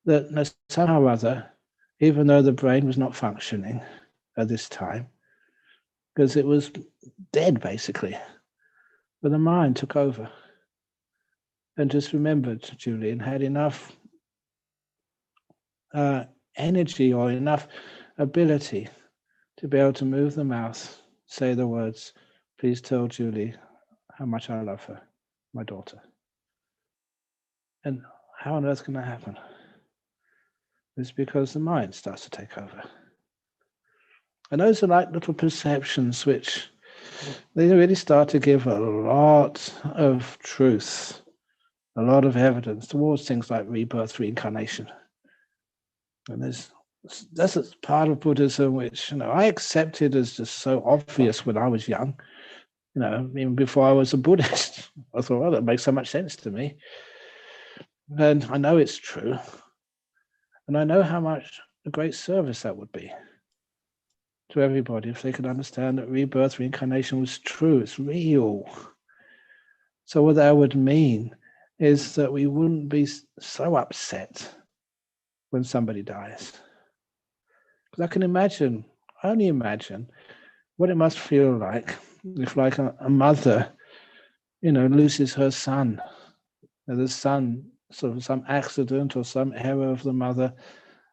that somehow or other, even though the brain was not functioning at this time, because it was dead basically, but the mind took over and just remembered Julie and had enough energy or enough ability to be able to move the mouth, say the words, please tell Julie how much I love her, my daughter. And how on earth can that happen? It's because the mind starts to take over. And those are like little perceptions which they really start to give a lot of truth, a lot of evidence towards things like rebirth, reincarnation. And that's a part of Buddhism which I accepted as just so obvious when I was young. Even before I was a Buddhist, I thought, well, that makes so much sense to me. And I know it's true. And I know how much a great service that would be to everybody if they could understand that rebirth, reincarnation was true, it's real. So what that would mean is that we wouldn't be so upset when somebody dies. Because I can only imagine what it must feel like if like a mother, loses her son, and the son, sort of some accident or some error of the mother,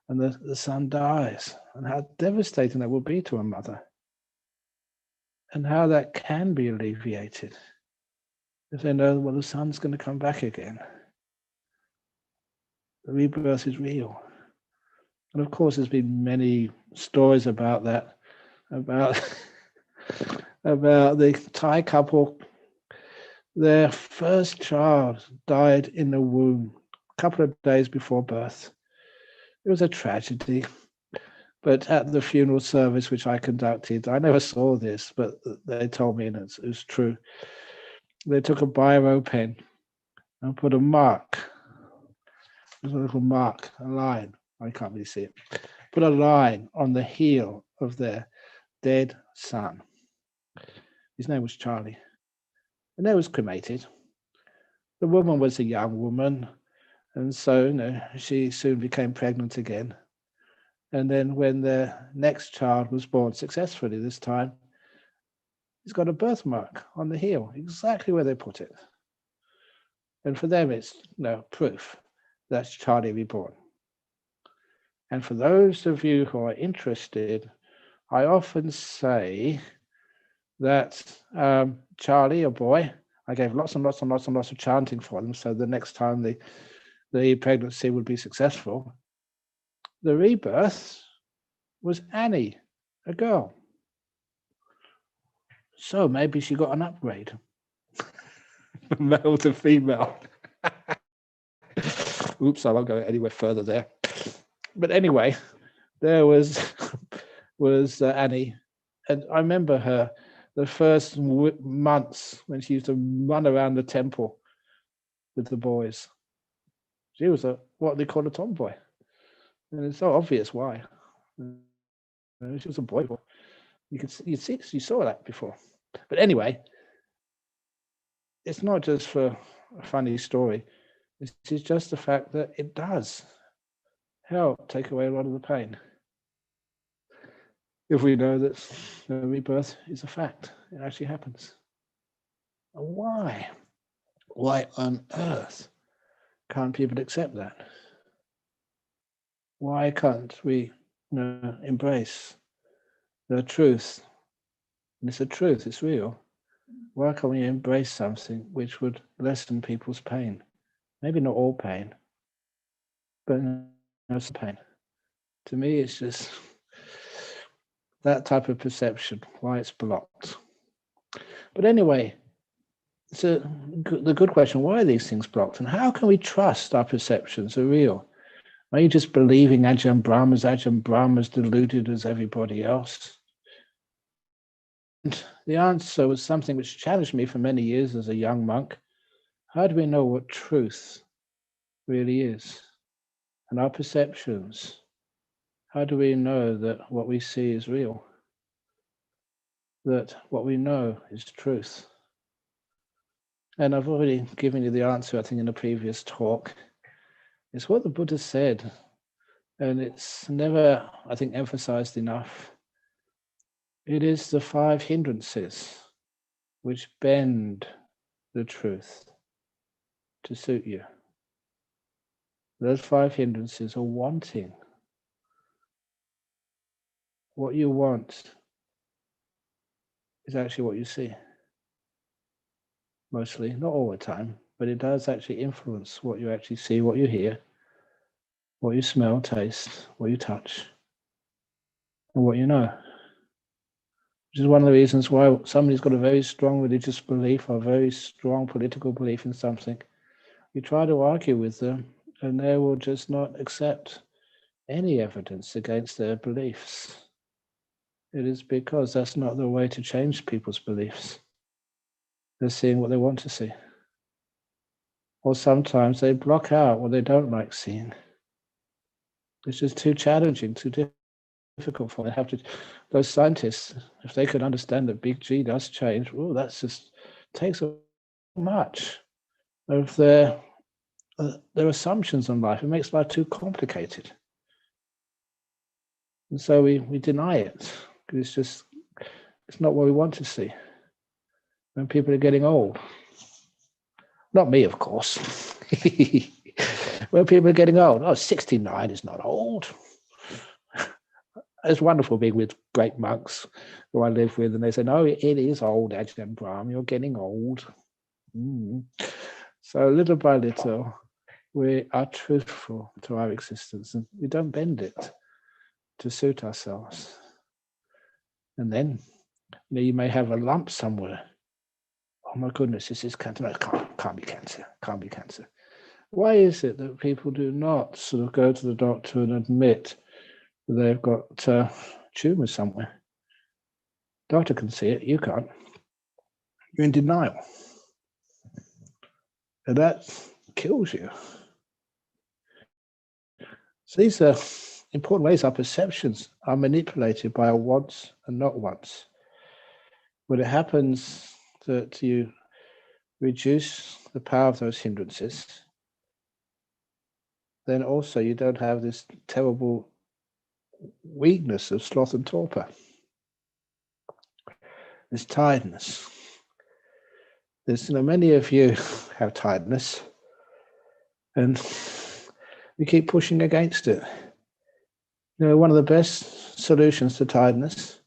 and the son dies, and how devastating that will be to a mother, and how that can be alleviated if they know, well, the son's going to come back again. The rebirth is real. And of course, there's been many stories about that, about the Thai couple. Their first child died in the womb a couple of days before birth. It was a tragedy. But at the funeral service which I conducted, I never saw this, but they told me, and it was true. They took a biro pen and put a mark. There's a little mark, a line. I can't really see it. Put a line on the heel of their dead son. His name was Charlie. and they was cremated. The woman was a young woman, and so she soon became pregnant again. And then when the next child was born successfully this time, he's got a birthmark on the heel, exactly where they put it. And for them, it's proof that's Charlie reborn. And for those of you who are interested, I often say that Charlie, a boy, I gave lots and lots and lots and lots of chanting for them, so the next time the pregnancy would be successful. The rebirth was Annie, a girl. So maybe she got an upgrade from male to female. Oops, I won't go anywhere further there. But anyway, there was Annie, and I remember her the first months when she used to run around the temple with the boys. She was what they call a tomboy, and it's so obvious why. She was a boy. You saw that before. But anyway, it's not just for a funny story. It's just the fact that it does help take away a lot of the pain. If we know that the rebirth is a fact, it actually happens. Why? Why on earth can't people accept that? Why can't we embrace the truth? And it's a truth, it's real. Why can't we embrace something which would lessen people's pain? Maybe not all pain, but some pain. To me, it's just that type of perception, why it's blocked. But anyway, it's the good question, why are these things blocked? And how can we trust our perceptions are real? Are you just believing Ajahn Brahm as deluded as everybody else? And the answer was something which challenged me for many years as a young monk. How do we know what truth really is? And our perceptions, how do we know that what we see is real? That what we know is truth? And I've already given you the answer, I think, in a previous talk. It's what the Buddha said, and it's never, I think, emphasized enough. It is the 5 hindrances which bend the truth to suit you. Those 5 hindrances are wanting. What you want is actually what you see. Mostly, not all the time, but it does actually influence what you actually see, what you hear, what you smell, taste, what you touch, and what you know. Which is one of the reasons why somebody's got a very strong religious belief or a very strong political belief in something. You try to argue with them, and they will just not accept any evidence against their beliefs. It is because that's not the way to change people's beliefs. They're seeing what they want to see. Or sometimes they block out what they don't like seeing. It's just too challenging, too difficult for them. They have to, those scientists, if they could understand that big G does change, that's just takes so much of their assumptions on life. It makes life too complicated. And so we deny it, because it's not what we want to see. When people are getting old. Not me, of course. When people are getting old, 69 is not old. It's wonderful being with great monks who I live with, and they say, no, it is old, Ajahn Brahm, you're getting old. So little by little, we are truthful to our existence, and we don't bend it to suit ourselves. And then you may have a lump somewhere. Oh my goodness, this is cancer. No, it can't be cancer. Can't be cancer. Why is it that people do not sort of go to the doctor and admit that they've got tumors somewhere? Doctor can see it, you can't. You're in denial. And that kills you. So these are important ways our perceptions are manipulated by our wants and not wants. When it happens that you reduce the power of those hindrances, then also you don't have this terrible weakness of sloth and torpor, this tiredness. There's, many of you have tiredness, and you keep pushing against it. One of the best solutions to tiredness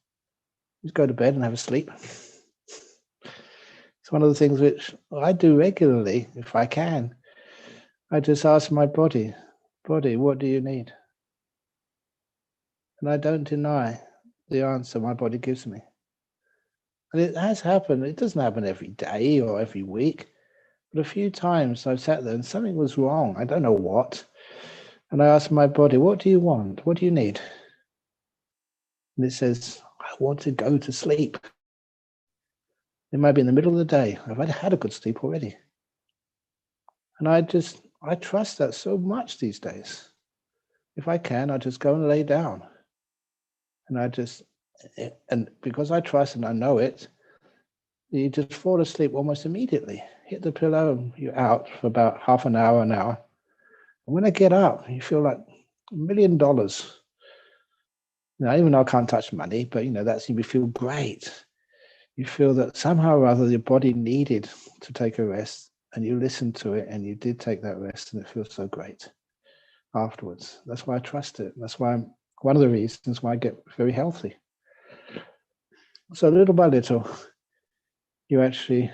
is go to bed and have a sleep. It's one of the things which I do regularly, if I can. I just ask my body, what do you need? And I don't deny the answer my body gives me. And it has happened. It doesn't happen every day or every week, but a few times I've sat there and something was wrong. I don't know what. And I asked my body, what do you want? What do you need? And it says, I want to go to sleep. It might be in the middle of the day. I've had a good sleep already. And I trust that so much these days. If I can, I just go and lay down. And because I trust and I know it, you just fall asleep almost immediately. Hit the pillow and you're out for about half an hour, And when I get up, you feel like $1 million. Even though I can't touch money, but that's, you feel great. You feel that somehow or other your body needed to take a rest, and you listened to it and you did take that rest, and it feels so great afterwards. That's why I trust it. That's why one of the reasons why I get very healthy. So little by little, you actually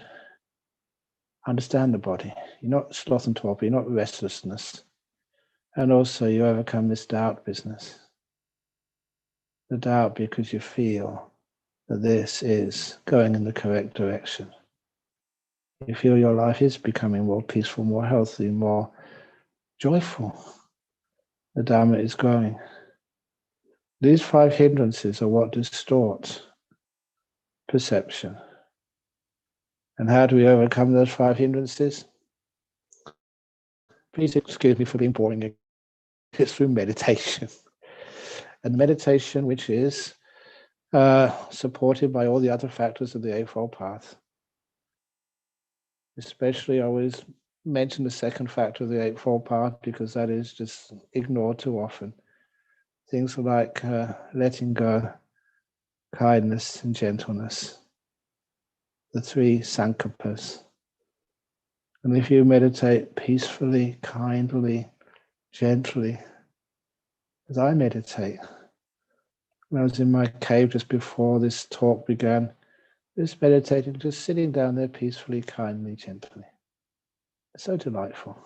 understand the body. You're not sloth and torpor, you're not restlessness. And also you overcome this doubt business. The doubt because you feel that this is going in the correct direction. You feel your life is becoming more peaceful, more healthy, more joyful. The Dhamma is growing. These 5 hindrances are what distort perception. And how do we overcome those 5 hindrances? Please excuse me for being boring. It's through meditation. And meditation, which is supported by all the other factors of the Eightfold Path. Especially, I always mention the second factor of the Eightfold Path because that is just ignored too often. Things like letting go, kindness and gentleness. The 3 sankappas. And if you meditate peacefully, kindly, gently, as I meditate, when I was in my cave just before this talk began, just meditating, just sitting down there peacefully, kindly, gently. It's so delightful.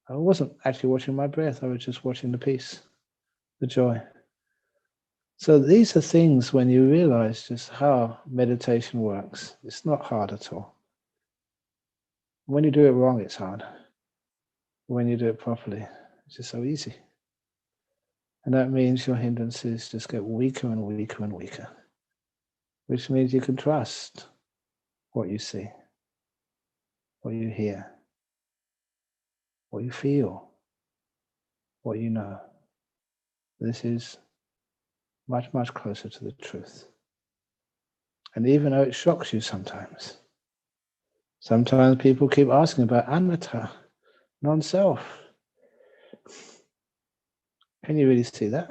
I wasn't actually watching my breath, I was just watching the peace, the joy. So these are things when you realize just how meditation works. It's not hard at all. When you do it wrong, it's hard. When you do it properly, it's just so easy. And that means your hindrances just get weaker and weaker and weaker, which means you can trust what you see, what you hear, what you feel, what you know. This is much, much closer to the truth. And even though it shocks you sometimes people keep asking about anatta, non-self. Can you really see that?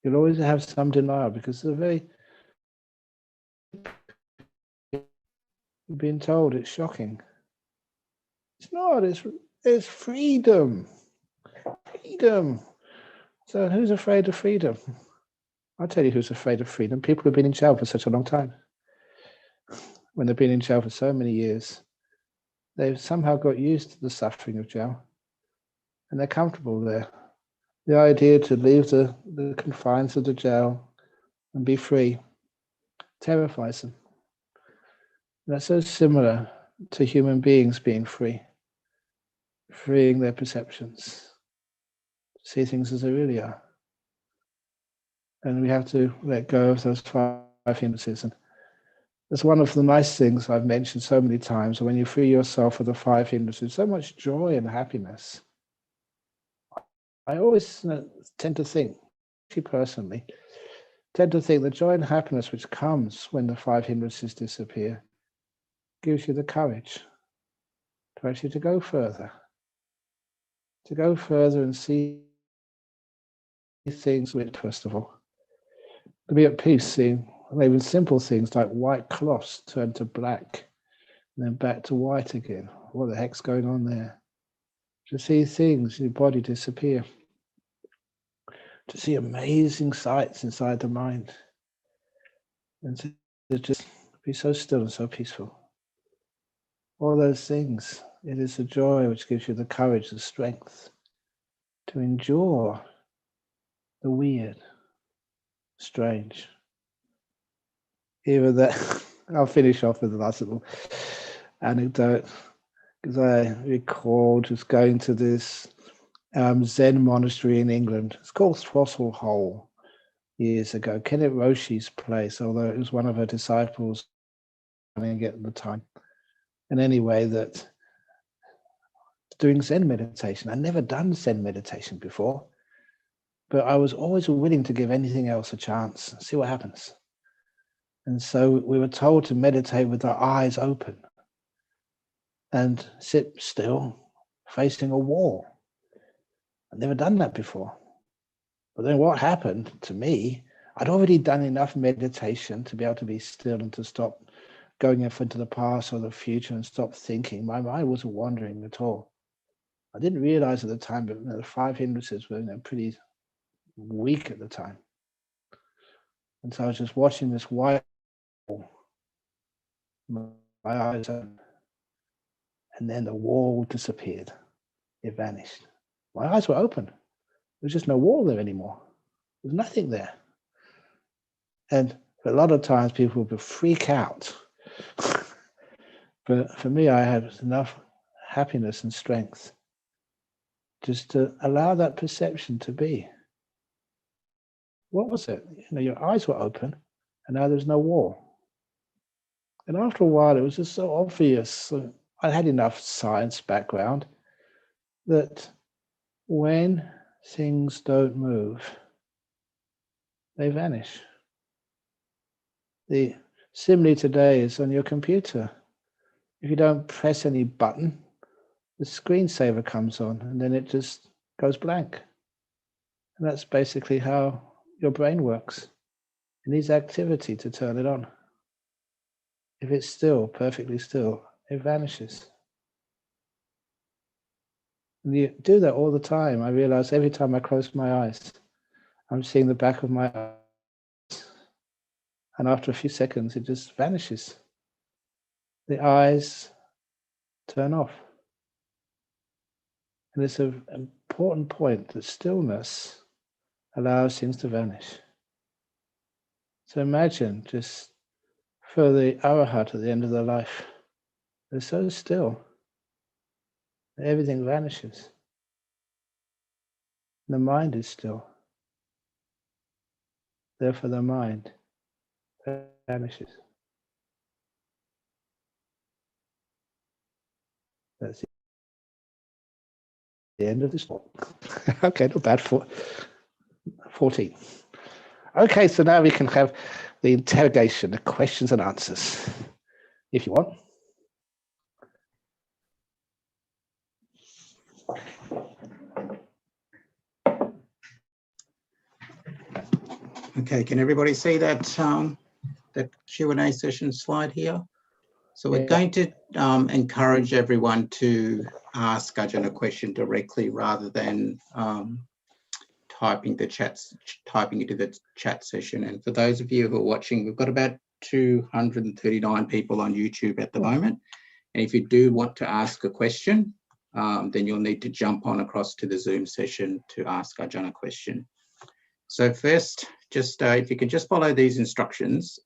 You'll always have some denial because you've been told it's shocking. It's not, it's freedom. Freedom. So who's afraid of freedom? I'll tell you who's afraid of freedom. People who've been in jail for such a long time. When they've been in jail for so many years, they've somehow got used to the suffering of jail. And they're comfortable there. The idea to leave the confines of the jail and be free terrifies them. And that's so similar to human beings being free, freeing their perceptions, see things as they really are. And we have to let go of those 5 hindrances. And that's one of the nice things I've mentioned so many times. When you free yourself of the 5 hindrances, so much joy and happiness. I always tend to think, personally, tend to think the joy and happiness which comes when the 5 hindrances disappear gives you the courage to actually to go further and see things with, first of all, to be at peace, seeing even simple things like white cloths turn to black and then back to white again. What the heck's going on there? To see things in your body disappear, to see amazing sights inside the mind, and to just be so still and so peaceful. All those things, it is the joy which gives you the courage, the strength to endure the weird, strange. Even that, I'll finish off with a last little anecdote, because I recall just going to this Zen monastery in England. It's called Throstle Hole years ago. Kenneth Roshi's place, although it was one of her disciples running it at the time. And anyway, that doing Zen meditation. I'd never done Zen meditation before, but I was always willing to give anything else a chance, see what happens. And so we were told to meditate with our eyes open and sit still, facing a wall. I'd never done that before. But then what happened to me, I'd already done enough meditation to be able to be still and to stop going off into the past or the future and stop thinking. My mind wasn't wandering at all. I didn't realize at the time, but the 5 hindrances were pretty weak at the time. And so I was just watching this white wall, my eyes open, and then the wall disappeared. It vanished. My eyes were open. There was just no wall there anymore. There was nothing there. And a lot of times people would freak out. But for me, I had enough happiness and strength just to allow that perception to be. What was it? Your eyes were open and now there's no wall. And after a while, it was just so obvious. I had enough science background that when things don't move, they vanish. The simile today is on your computer. If you don't press any button, the screensaver comes on and then it just goes blank. And that's basically how your brain works. It needs activity to turn it on. If it's still, perfectly still, it vanishes. And you do that all the time. I realize every time I close my eyes, I'm seeing the back of my eyes. And after a few seconds, it just vanishes. The eyes turn off. And it's an important point that stillness allows things to vanish. So imagine just for the arahat at the end of their life, they're so still, everything vanishes. The mind is still. Therefore, the mind vanishes. That's the end of this talk. Okay, not bad. 14. Okay, so now we can have the interrogation, the questions and answers, if you want. Okay, can everybody see that that Q&A session slide here? So we're going to encourage everyone to ask Ajahn a question directly rather than typing into the chat session. And for those of you who are watching, we've got about 239 people on YouTube at the moment. And if you do want to ask a question, then you'll need to jump on across to the Zoom session to ask Ajahn a question. So first, just if you can just follow these instructions.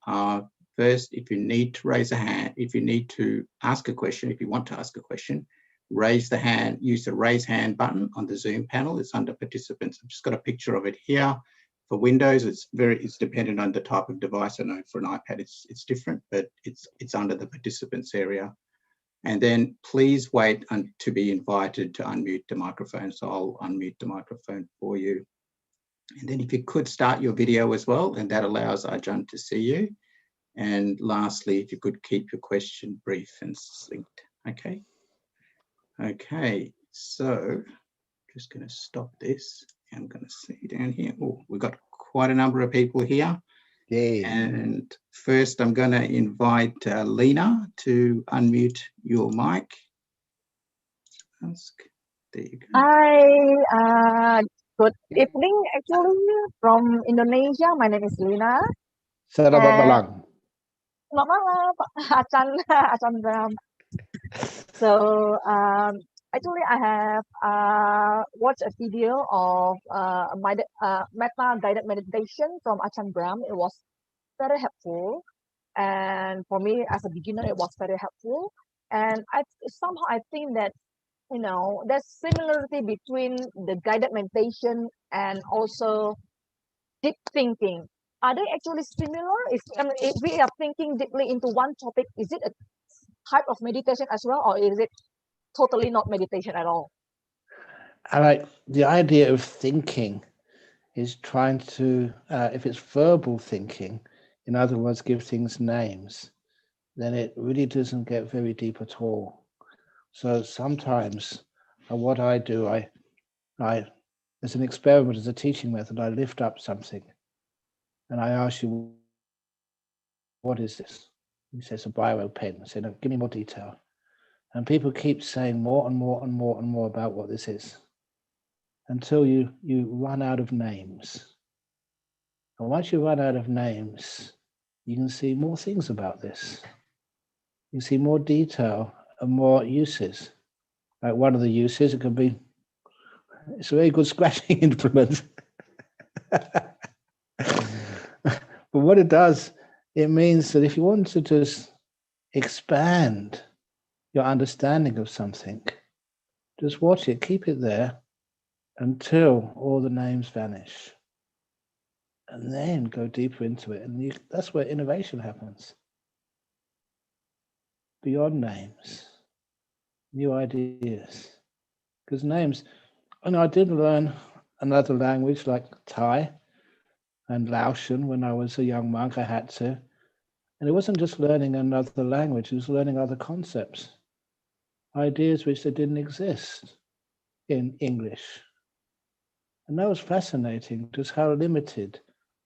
First, if you need to raise a hand, if you need to ask a question, if you want to ask a question, raise the hand, use the raise hand button on the Zoom panel. It's under participants. I've just got a picture of it here. For Windows, it's dependent on the type of device. I know for an iPad it's different, but it's under the participants area. And then please wait to be invited to unmute the microphone. So I'll unmute the microphone for you. And then if you could start your video as well, and that allows Ajahn to see you. And lastly, if you could keep your question brief and succinct. Okay. Okay, so just going to stop this. I'm going to see down here. Oh, we've got quite a number of people here. Yeah. And first, I'm going to invite Lena to unmute your mic. There you go. Hi, good evening. Actually, from Indonesia. My name is Lina. Selamat malam. Selamat malam, Ajahn Brahm. So, actually, I have watched a video of metta guided meditation from Ajahn Brahm. It was very helpful, and for me as a beginner, it was very helpful. And I think that there's similarity between the guided meditation and also deep thinking. Are they actually similar? If we are thinking deeply into one topic, is it a type of meditation as well, or is it totally not meditation at all? I like the idea of thinking is trying to, if it's verbal thinking, in other words, give things names, then it really doesn't get very deep at all. So sometimes what I do, I as an experiment, as a teaching method, I lift up something and I ask you, what is this? He says a biro pen. I say, no, give me more detail. And people keep saying more and more and more and more about what this is until you run out of names. And once you run out of names, you can see more things about this. You see more detail and more uses. Like one of the uses, it could be, it's a very good scratching implement. But what it does, it means that if you want to just expand your understanding of something, just watch it, keep it there until all the names vanish. And then go deeper into it. And that's where innovation happens. Beyond names, new ideas. Because names, I did learn another language like Thai and Laotian when I was a young monk. I had to. And it wasn't just learning another language, it was learning other concepts, ideas which didn't exist in English. And that was fascinating, just how limited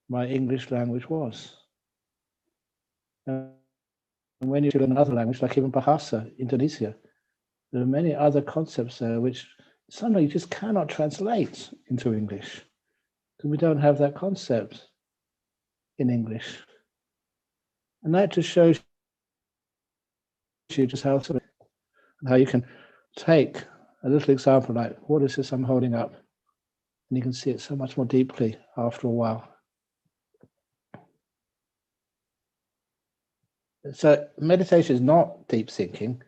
my English language was. And when you learn another language, like even Bahasa, Indonesia, there are many other concepts there which sometimes you just cannot translate into English because we don't have that concept in English. And that just shows you just how you can take a little example like, what is this I'm holding up? And you can see it so much more deeply after a while. So meditation is not deep thinking,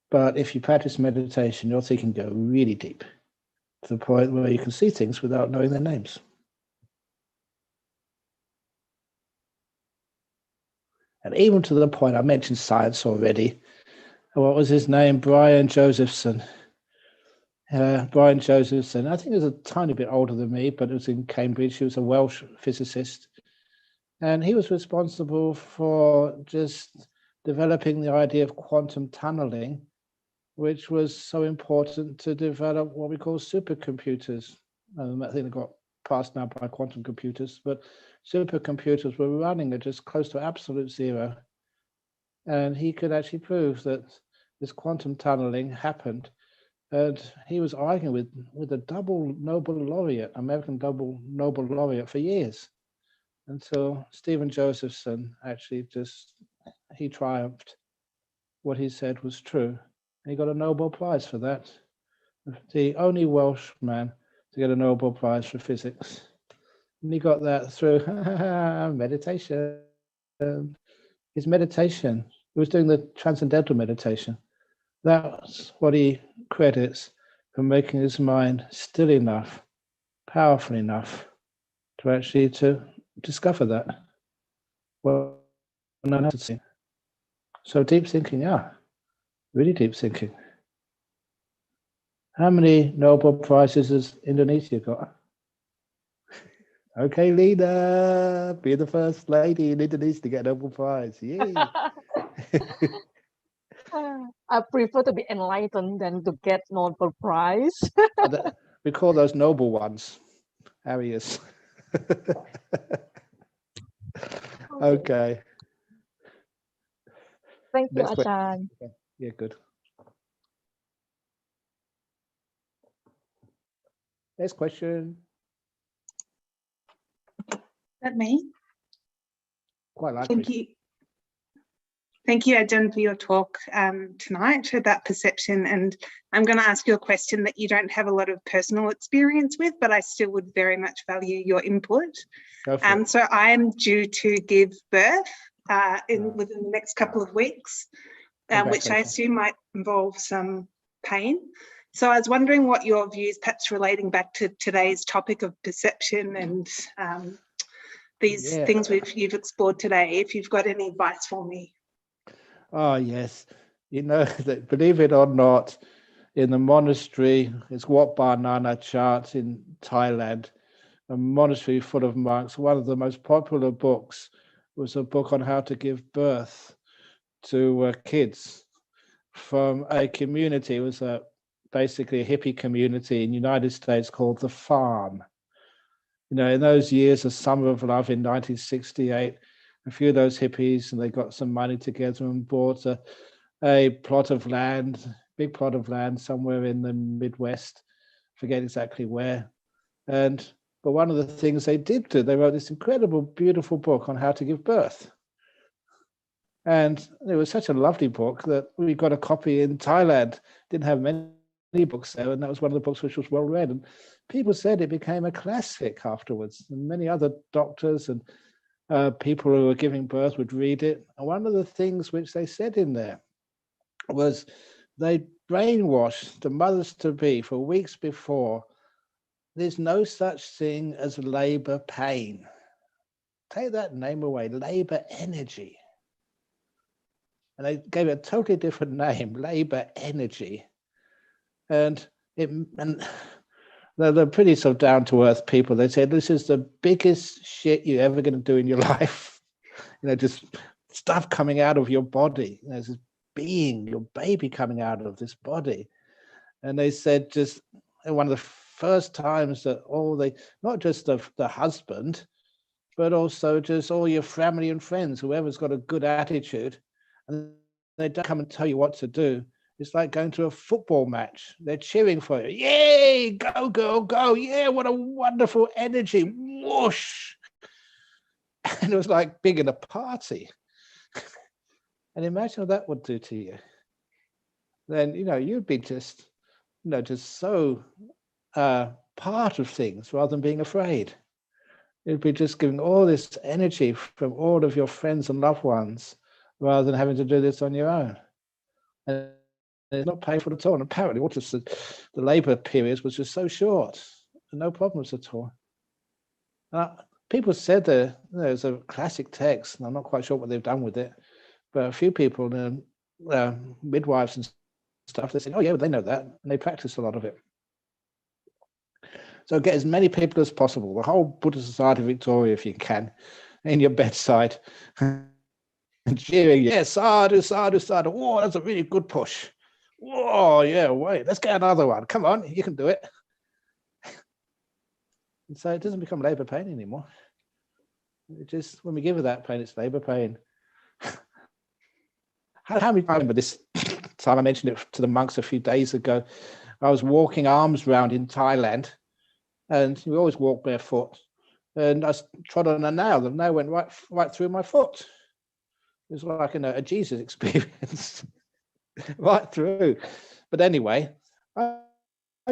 but if you practice meditation, your thinking go really deep to the point where you can see things without knowing their names. And even to the point, I mentioned science already. What was his name? Brian Josephson. Brian Josephson, I think he was a tiny bit older than me, but it was in Cambridge. He was a Welsh physicist. And he was responsible for just developing the idea of quantum tunneling, which was so important to develop what we call supercomputers. I think they got passed now by quantum computers, but supercomputers were running at just close to absolute zero. And he could actually prove that this quantum tunneling happened. And he was arguing with a double Nobel laureate, American double Nobel laureate for years, until Stephen Josephson actually he triumphed. What he said was true. And he got a Nobel Prize for that. The only Welsh man to get a Nobel Prize for physics. And he got that through meditation. His meditation, he was doing the transcendental meditation. That's what he credits for making his mind still enough, powerful enough to actually to discover that. Well, so deep thinking, really deep thinking. How many Nobel Prizes has Indonesia got? Okay, Lena, be the first lady in Indonesia to get a Nobel Prize. Yay. I prefer to be enlightened than to get Nobel Prize. We call those noble ones, Arius. Okay. Thank you, Next question. Ajahn. Yeah, good. Next question. That me? Quite likely. Thank you. Thank you, Ajahn, for your talk tonight about perception. And I'm going to ask you a question that you don't have a lot of personal experience with, but I still would very much value your input. Go for it. So I'm due to give birth within the next couple of weeks, which I assume might involve some pain. So I was wondering what your views, perhaps relating back to today's topic of perception and these things you've explored today, if you've got any advice for me. Oh, yes. You know, that, believe it or not, in the monastery, it's Wat Bar Nana Chart in Thailand, a monastery full of monks. One of the most popular books was a book on how to give birth to kids from a community. It was basically a hippie community in the United States called The Farm. You know, in those years of Summer of Love in 1968, a few of those hippies, and they got some money together and bought a plot of land, big plot of land somewhere in the Midwest, forget exactly where. But one of the things they did do, they wrote this incredible, beautiful book on how to give birth. And it was such a lovely book that we got a copy in Thailand. Didn't have many books there, and that was one of the books which was well read. And people said it became a classic afterwards. And many other doctors and people who were giving birth would read it. And one of the things which they said in there was they brainwashed the mothers-to-be for weeks before. There's no such thing as labor pain. Take that name away, labor energy. And they gave it a totally different name, labor energy. And they're pretty sort of down-to-earth people. They said, this is the biggest shit you're ever going to do in your life. You know, just stuff coming out of your body. You know, this being, your baby coming out of this body. And they said just one of the first times that not just the husband, but also just all your family and friends, whoever's got a good attitude, and they don't come and tell you what to do. It's like going to a football match. They're cheering for you. Yay, go, girl, go. Yeah, what a wonderful energy. Whoosh. And it was like big in a party. And imagine what that would do to you. Then, you know, you'd be just so part of things rather than being afraid. You'd be just giving all this energy from all of your friends and loved ones rather than having to do this on your own. And it's not painful at all. And apparently, the labour periods was just so short, no problems at all. People said there's a classic text, and I'm not quite sure what they've done with it, but a few people, midwives and stuff, they said, oh yeah, they know that, and they practice a lot of it. So get as many people as possible, the whole Buddhist Society of Victoria, if you can, in your bedside, and cheering, yeah, sadhu, sadhu, sadhu. Whoa, that's a really good push. Whoa, yeah, wait, let's get another one. Come on, you can do it. And so it doesn't become labor pain anymore. It just, when we give it that pain, it's labor pain. How many times, but this time I mentioned it to the monks a few days ago, I was walking arms round in Thailand, and we always walk barefoot, and I trod on a nail. The nail went right through my foot. It was like a Jesus experience, right through. But anyway, I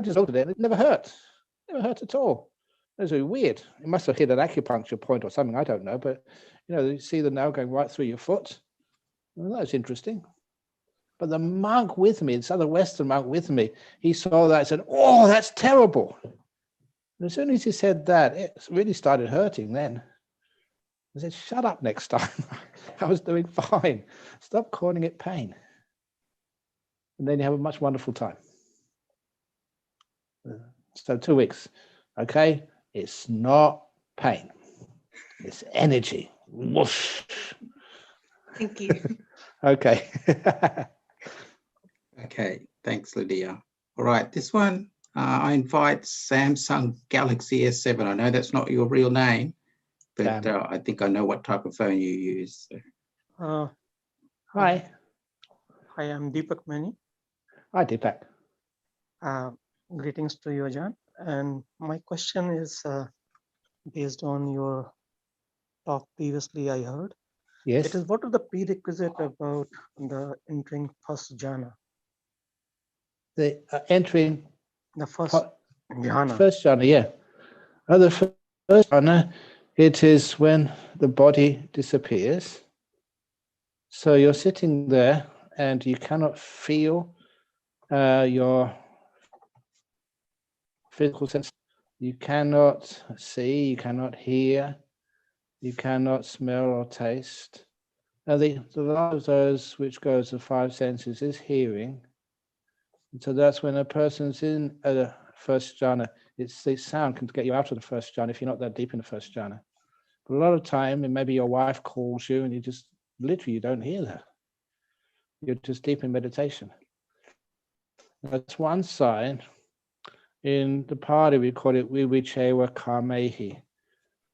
just looked at it, and it never hurt at all. It was really weird. It must have hit an acupuncture point or something, I don't know. But, you know, you see the nail going right through your foot. Well, that was interesting. But the monk with me, this other Western monk with me, he saw that and said, oh, that's terrible. And as soon as he said that, it really started hurting then. I said, shut up next time. I was doing fine. Stop calling it pain. And then you have a much wonderful time. So 2 weeks, okay? It's not pain. It's energy. Whoosh. Thank you. Okay. Okay, thanks, Lydia. All right, this one, I invite Samsung Galaxy S7. I know that's not your real name, but I think I know what type of phone you use. So. Hi. Hi, I'm Deepak Mani. Hi, Deepak. Greetings to you, Ajahn. And my question is based on your talk previously I heard. Yes. It is, what are the prerequisite about the entering first jhana? The entering The first jhana. First jhana, yeah. The first jhana, it is when the body disappears. So you're sitting there and you cannot feel your physical sense. You cannot see, you cannot hear, you cannot smell or taste. Now the last of those which goes to five senses is hearing. And so that's when a person's in a first jhana. It's the sound can get you out of the first jhana if you're not that deep in the first jhana. But a lot of time, and maybe your wife calls you and you just literally you don't hear that. You're just deep in meditation. That's one sign. In the Pali, we call it vivichewa karmehi,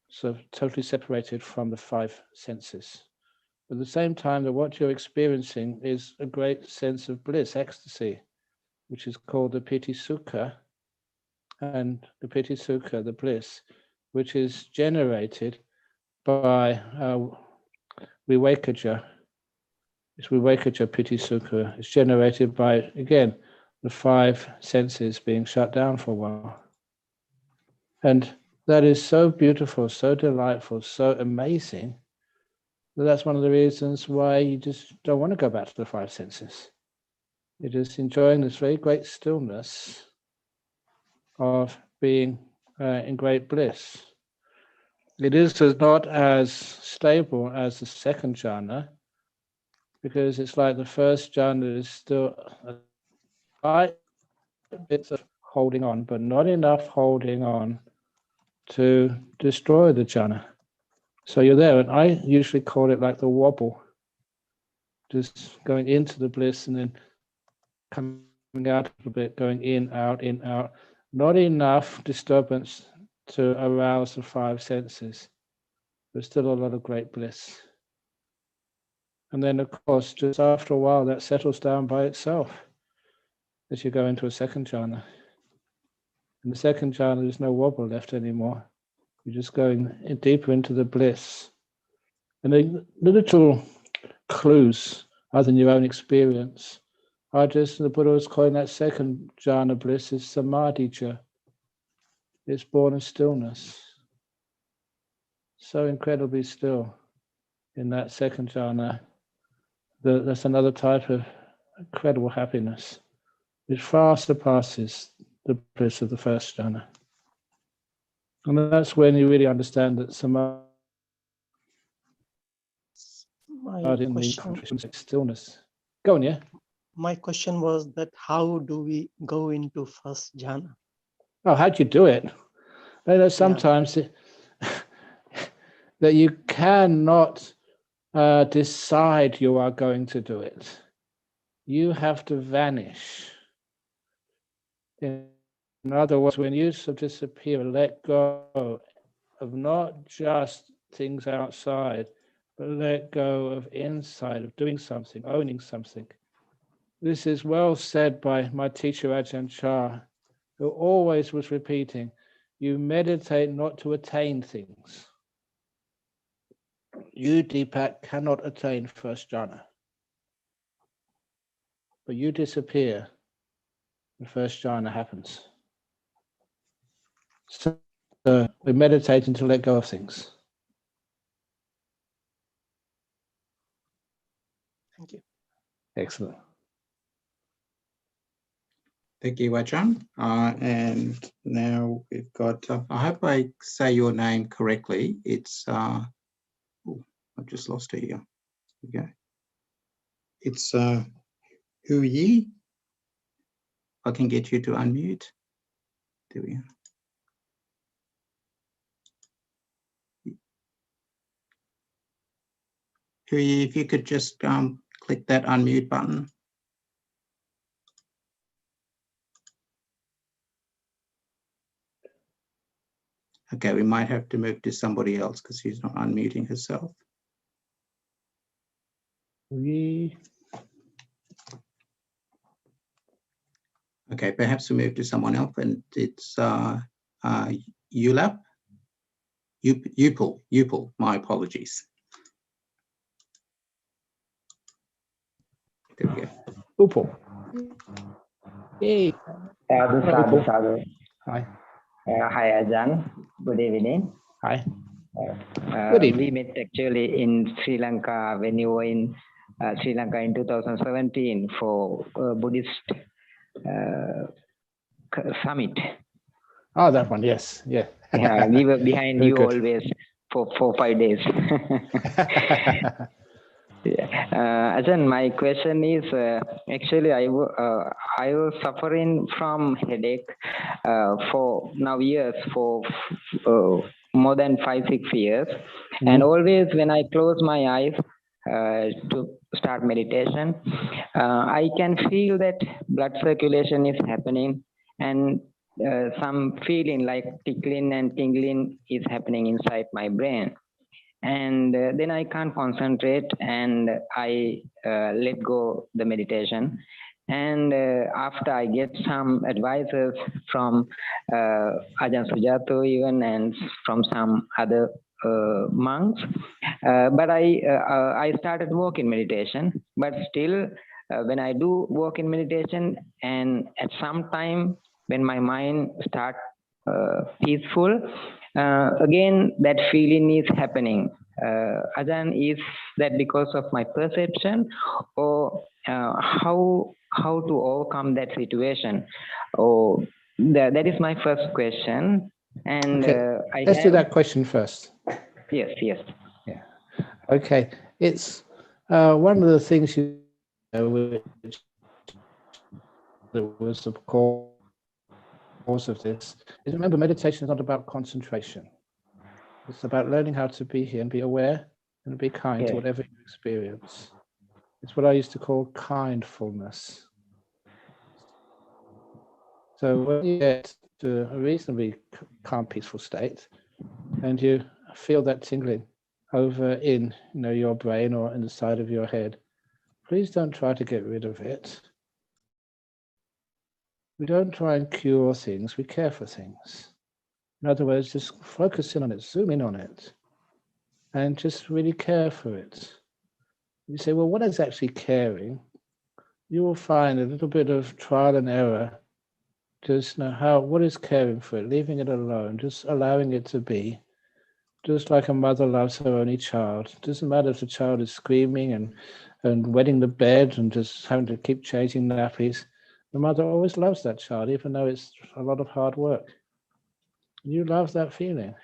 so totally separated from the five senses. But at the same time, that what you're experiencing is a great sense of bliss, ecstasy, which is called the piti sukha, and the piti sukha, the bliss, which is generated by vivekaja. It's vivekaja piti sukha. It's generated by, again, the five senses being shut down for a while. And that is so beautiful, so delightful, so amazing, that that's one of the reasons why you just don't want to go back to the five senses. You're just enjoying this very great stillness of being in great bliss. It is not as stable as the second jhana, because it's like the first jhana is still a slight bit of holding on, but not enough holding on to destroy the jhana. So you're there, and I usually call it like the wobble, just going into the bliss and then coming out a little bit, going in, out, not enough disturbance to arouse the five senses, but still a lot of great bliss. And then, of course, just after a while, that settles down by itself as you go into a second jhana. In the second jhana, there's no wobble left anymore. You're just going deeper into the bliss. And the little clues, other than your own experience, are just, the Buddha was calling that second jhana bliss is samadhija. It's born of stillness. So incredibly still in that second jhana. That's another type of incredible happiness. It far surpasses the bliss of the first jhana. And that's when you really understand that samadhi in the stillness. Go on, yeah? My question was that how do we go into first jhana? Oh, how'd you do it? You know, sometimes that you cannot decide you are going to do it. You have to vanish. In other words, when you disappear, let go of not just things outside, but let go of inside, of doing something, owning something. This is well said by my teacher Ajahn Chah, who always was repeating, you meditate not to attain things. You, Deepak, cannot attain first jhana. But you disappear, the first jhana happens. So we're meditating to let go of things. Thank you. Excellent. Thank you, Ajahn. And now we've got, I hope I say your name correctly. It's, oh, I've just lost it here. Here we go. It's Hu Yi. I can get you to unmute. There we go. Huey, if you could just click that unmute button. Okay, we might have to move to somebody else because she's not unmuting herself. Okay, perhaps we move to someone else, and it's Ulap. Upal, my apologies. There we go. Upal. Yay. Sadhu. Hi. Hi, Ajahn. Good evening. Hi. Good evening. We met actually in Sri Lanka when you were in Sri Lanka in 2017 for Buddhist summit. Oh, that one, yes. Yeah. Yeah, we were behind Very you good. always for 4-5 days. Yeah. Ajahn, my question is actually I was suffering from headache for now years, for more than 5-6 years, and always when I close my eyes to start meditation, I can feel that blood circulation is happening, and some feeling like tickling and tingling is happening inside my brain. And then I can't concentrate, and I let go the meditation. And after I get some advices from Ajahn Sujato even, and from some other monks, but I started walking meditation. But still, when I do walk in meditation, and at some time when my mind starts peaceful, again that feeling is happening. Ajahn, is that because of my perception, or how to overcome that situation? Or that is my first question. And okay. Let's do that question first. Yes. Yeah. Okay. It's one of the things you know, which was of course of this is, remember, meditation is not about concentration. It's about learning how to be here and be aware and be kind to whatever you experience. It's what I used to call kindfulness. So when you get to a reasonably calm, peaceful state, and you feel that tingling over in your brain or in the side of your head, please don't try to get rid of it. We don't try and cure things, we care for things. In other words, just focus in on it, zoom in on it, and just really care for it. You say, well, what is actually caring? You will find a little bit of trial and error. Just know what is caring for it, leaving it alone, just allowing it to be. Just like a mother loves her only child. It doesn't matter if the child is screaming and wetting the bed and just having to keep changing nappies. The mother always loves that child, even though it's a lot of hard work. You love that feeling.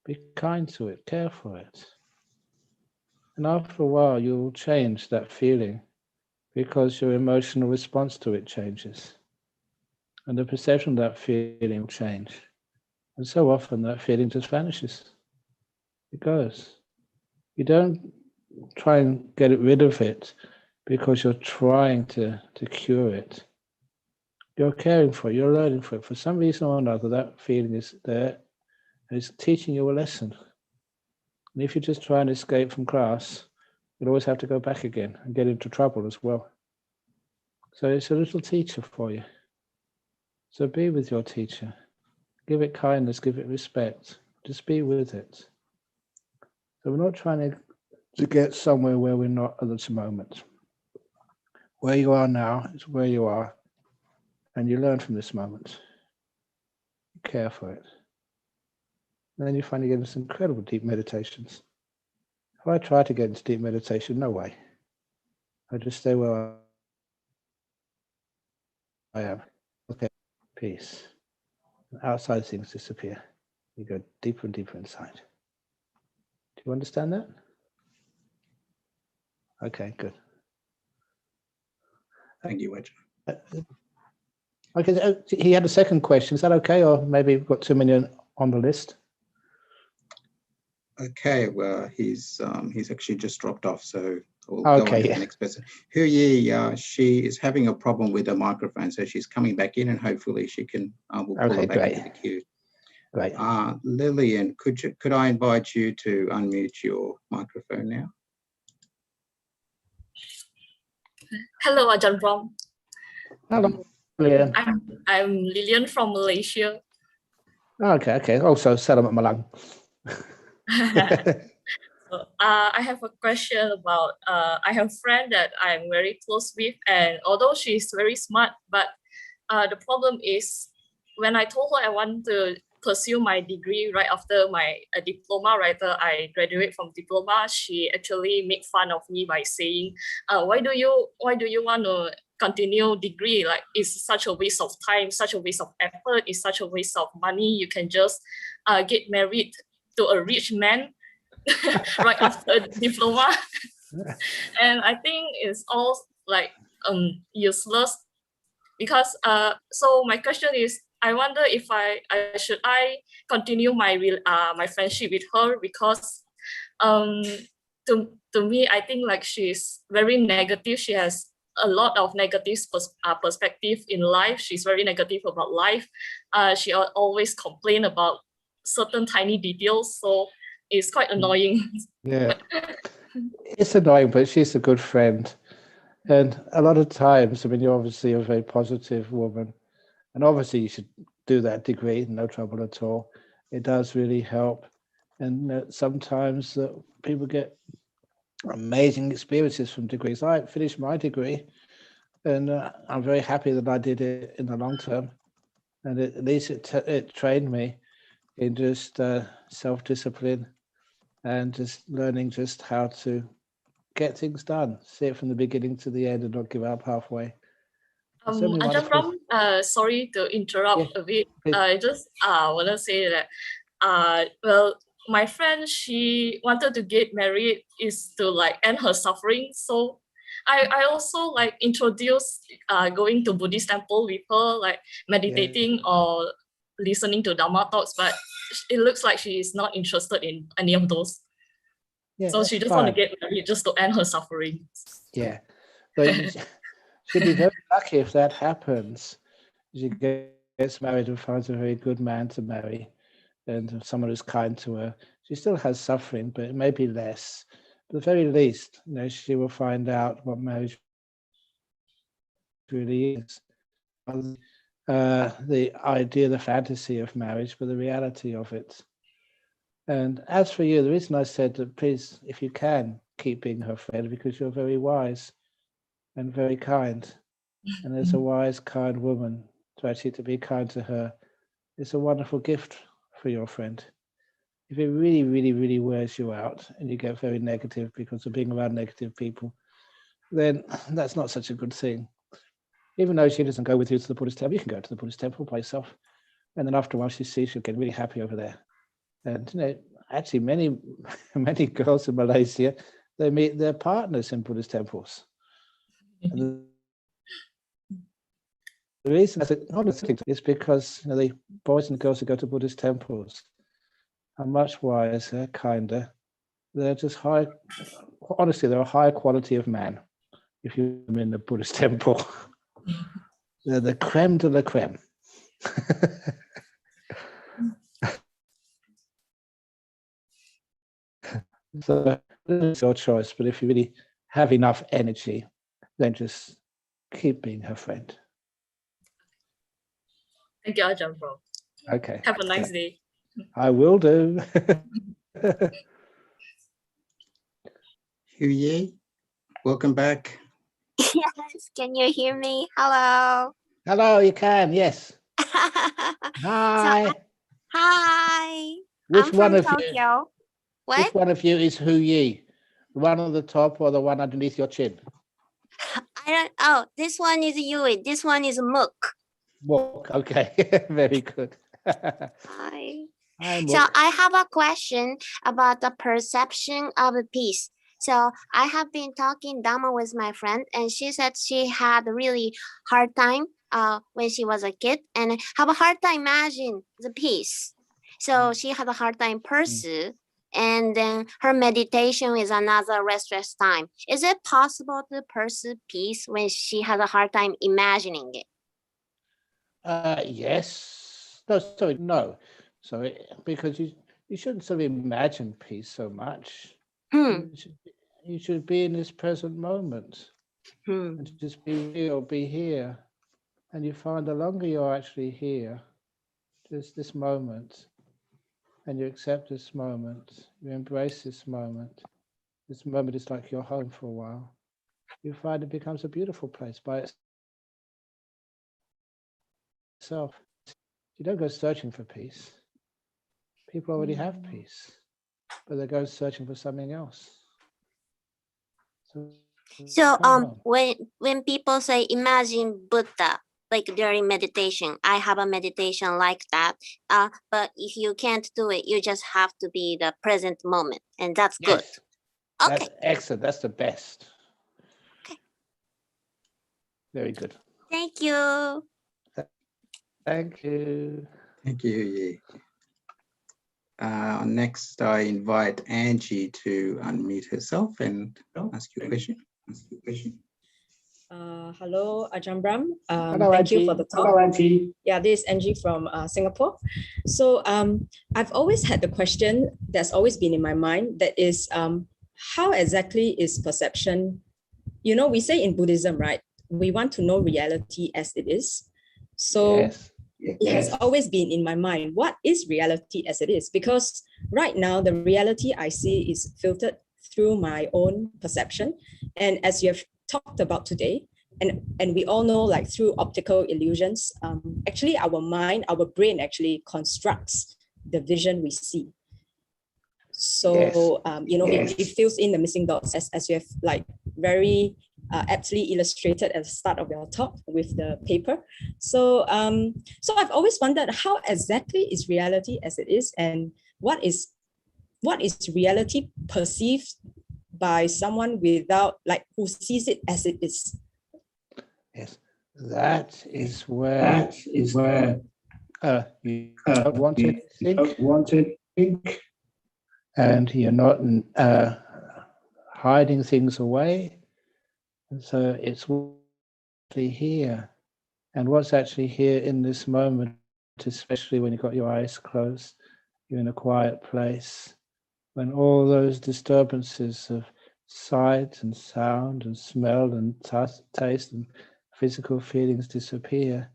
Be kind to it, care for it. And after a while, you'll change that feeling because your emotional response to it changes. And the perception of that feeling will change. And so often that feeling just vanishes. It goes. You don't try and get rid of it because you're trying to cure it. You're caring for it, you're learning for it. For some reason or another, that feeling is there and it's teaching you a lesson. And if you just try and escape from class, you'll always have to go back again and get into trouble as well. So it's a little teacher for you. So be with your teacher. Give it kindness, give it respect. Just be with it. So we're not trying to get somewhere where we're not at this moment. Where you are now is where you are. And you learn from this moment. You care for it. And then you find you get this incredible deep meditations. If I try to get into deep meditation, no way. I just stay where I am. Okay, peace. And outside things disappear. You go deeper and deeper inside. Do you understand that? Okay, good. Thank you, Ajahn. Okay, he had a second question. Is that okay? Or maybe we've got too many on the list? Okay, well, he's actually just dropped off, so we'll go on to the next person. Hu Yi, she is having a problem with her microphone, so she's coming back in, and hopefully she can we'll pull her back into the queue. Great. Lillian, could I invite you to unmute your microphone now? Hello, Ajahn Brahm. Hello, Lillian. I'm Lillian from Malaysia. Okay. Also, Selamat Malang. So, I have a question about, I have a friend that I'm very close with, and although she's very smart, but the problem is when I told her I want to pursue my degree right after my diploma, right after I graduate from diploma, she actually made fun of me by saying, why do you want to continue degree? Like, it's such a waste of time, such a waste of effort, it's such a waste of money. You can just get married to a rich man right after diploma. And I think it's all like useless, because so my question is, I wonder if I should continue my my friendship with her, because to me, I think like she's very negative. She has a lot of negative perspective in life. She's very negative about life. She always complain about certain tiny details, so it's quite annoying. Yeah, it's annoying, but she's a good friend. And a lot of times, I mean, you're obviously a very positive woman, and obviously you should do that degree, no trouble at all. It does really help. And sometimes people get amazing experiences from degrees. I finished my degree, and I'm very happy that I did it in the long term. And at least it trained me in just self-discipline and just learning just how to get things done, see it from the beginning to the end and not give up halfway. Ajahn Brahm, sorry to interrupt a bit. I just want to say that, well, my friend, she wanted to get married is to like end her suffering. So I also like introduced going to Buddhist temple with her, like meditating or listening to Dhamma talks, but it looks like she is not interested in any of those. Yeah, so she just want to get married just to end her suffering. Yeah, but she'd be very lucky if that happens. She gets married and finds a very good man to marry, and someone who's kind to her. She still has suffering, but it may be less. But at the very least, you know, she will find out what marriage really is. The idea, the fantasy of marriage, but the reality of it. And as for you, the reason I said that please, if you can, keep being her friend, because you're very wise and very kind. And as a wise, kind woman, to be kind to her, it's a wonderful gift for your friend. If it really, really, really wears you out and you get very negative because of being around negative people, then that's not such a good thing. Even though she doesn't go with you to the Buddhist temple, you can go to the Buddhist temple by yourself. And then after a while, she'll get really happy over there. And you know, actually, many girls in Malaysia, they meet their partners in Buddhist temples. And the reason is because the boys and girls who go to Buddhist temples are much wiser, kinder. They're just high. Honestly, they're a higher quality of man. If you're in the Buddhist temple, they're the creme de la creme. So it's your choice, but if you really have enough energy, then just keep being her friend. Thank you, Ajahn Brahm. Okay. Have a nice day. I will do. Hu Yi, welcome back. Yes, can you hear me? Hello. Hello, you can, yes. Hi. Hi. Which I'm one from of Tokyo. you? What? Which one of you is Hu Yi? The one on the top or the one underneath your chin? I don't. Oh, this one is Yui. This one is Mook. Mook. Okay, very good. Hi. Hi, Mook. So I have a question about the perception of peace. So I have been talking Dhamma with my friend, and she said she had a really hard time when she was a kid, and have a hard time imagine the peace. So she had a hard time pursue, and then her meditation is another restless time. Is it possible to pursue peace when she has a hard time imagining it? Yes. No, sorry, no. Sorry, because you shouldn't sort of imagine peace so much. You should be in this present moment and just be real, be here. And you find the longer you're actually here, just this moment, and you accept this moment, you embrace this moment is like your home for a while, you find it becomes a beautiful place by itself. You don't go searching for peace. People already have peace, but they go searching for something else. So when people say imagine Buddha, like during meditation, I have a meditation like that. But if you can't do it, you just have to be the present moment, and that's good. Okay. That's excellent. That's the best. Okay. Very good. Thank you. Thank you. Thank you. Next, I invite Angie to unmute herself and ask you a question. Hello, Ajahn Brahm. Hello, thank Angie. you for the talk. Hello, Angie. Yeah, this is Angie from Singapore. So I've always had the question that's always been in my mind, that is, how exactly is perception? You know, we say in Buddhism, right? We want to know reality as it is. So yes. It has always been in my mind, what is reality as it is? Because right now, the reality I see is filtered through my own perception. And as you have talked about today, and we all know, like through optical illusions, actually our mind, our brain actually constructs the vision we see. So, you know, it fills in the missing dots as you have like very aptly illustrated at the start of your talk with the paper. So, so I've always wondered, how exactly is reality as it is, and what is reality perceived by someone without, like, who sees it as it is? Yes, that is where you don't want to think, and you're not hiding things away. And so it's actually here. And what's actually here in this moment, especially when you've got your eyes closed, you're in a quiet place, when all those disturbances of sight and sound and smell and taste and physical feelings disappear.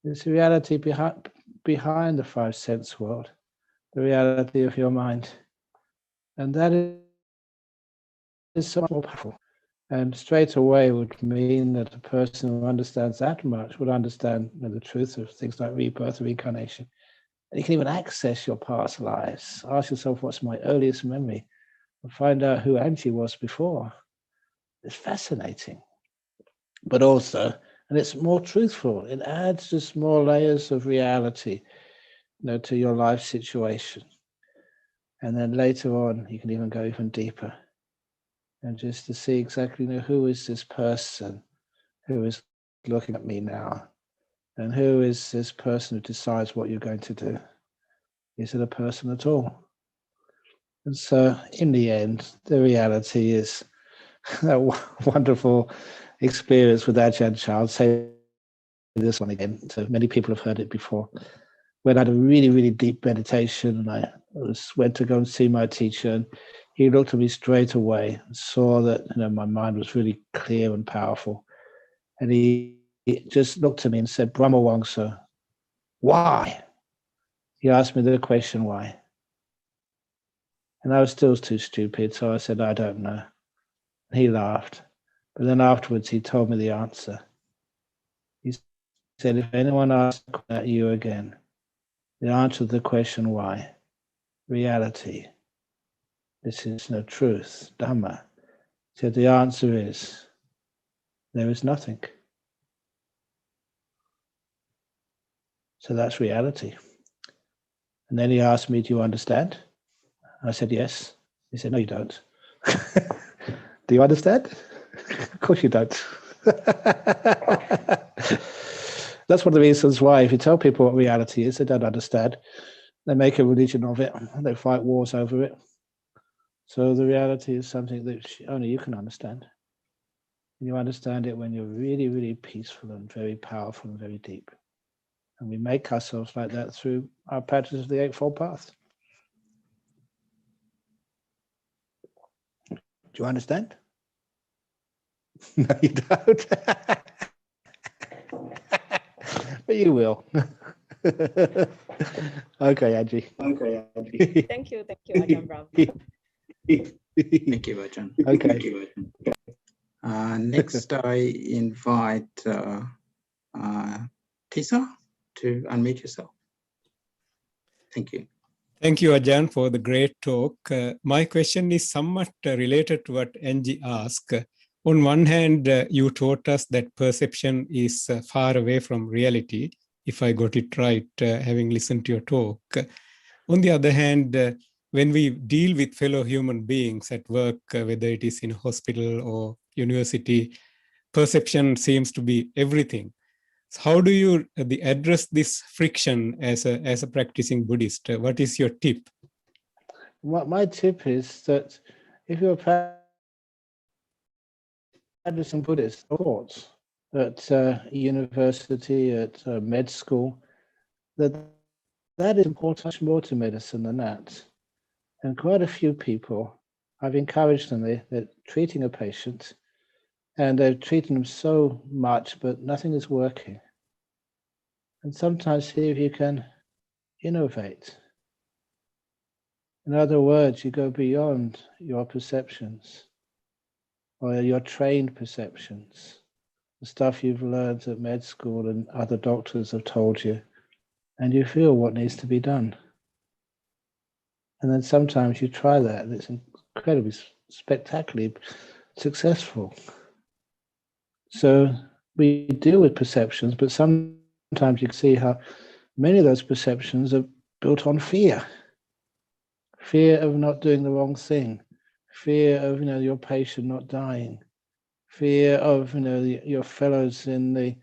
It's reality behind the five sense world, the reality of your mind. And that is so more powerful. And straight away would mean that a person who understands that much would understand the truth of things like rebirth, reincarnation. And you can even access your past lives. Ask yourself, what's my earliest memory? And find out who Angie was before. It's fascinating. But also, and it's more truthful. It adds just more layers of reality, to your life situation. And then later on, you can even go even deeper. And just to see exactly, who is this person who is looking at me now? And who is this person who decides what you're going to do? Is it a person at all? And so in the end, the reality is that wonderful experience with Ajahn Chah. I'll say this one again, so many people have heard it before. When I had a really, really deep meditation, and I went to go and see my teacher, and he looked at me straight away and saw that my mind was really clear and powerful. And he just looked at me and said, "Brahma Wangsa, why?" He asked me the question, why? And I was still too stupid, so I said, "I don't know." And he laughed. But then afterwards, he told me the answer. He said, "If anyone asks you again, the answer to the question why, reality, this is no truth, Dhamma." He said, the answer is, there is nothing. So that's reality. And then he asked me, "Do you understand?" I said, "Yes." He said, "No, you don't." "Do you understand?" "Of course you don't." That's one of the reasons why, if you tell people what reality is, they don't understand. They make a religion of it. They fight wars over it. So the reality is something that only you can understand. And you understand it when you're really, really peaceful and very powerful and very deep. And we make ourselves like that through our practice of the Eightfold Path. Do you understand? No, you don't. But you will. Okay, Angie. Okay. Thank you, Ajahn Brahm. Thank you, Ajahn. Okay. Next, I invite Tisa to unmute yourself. Thank you. Thank you, Ajahn, for the great talk. My question is somewhat related to what Angie asked. On one hand, you taught us that perception is far away from reality, if I got it right, having listened to your talk. On the other hand, when we deal with fellow human beings at work, whether it is in a hospital or university, perception seems to be everything. So how do you address this friction as a practicing Buddhist? What is your tip? My tip is that if you're practicing Buddhist thoughts at university, at med school, that is important, much more to medicine than that. And quite a few people, I've encouraged them, they're treating a patient and they're treating them so much, but nothing is working. And sometimes see if you can innovate. In other words, you go beyond your perceptions or your trained perceptions, the stuff you've learned at med school and other doctors have told you, and you feel what needs to be done. And then sometimes you try that, and it's incredibly, spectacularly successful. So we deal with perceptions, but sometimes you can see how many of those perceptions are built on fear. Fear of not doing the wrong thing, fear of your patient not dying, fear of your fellows in the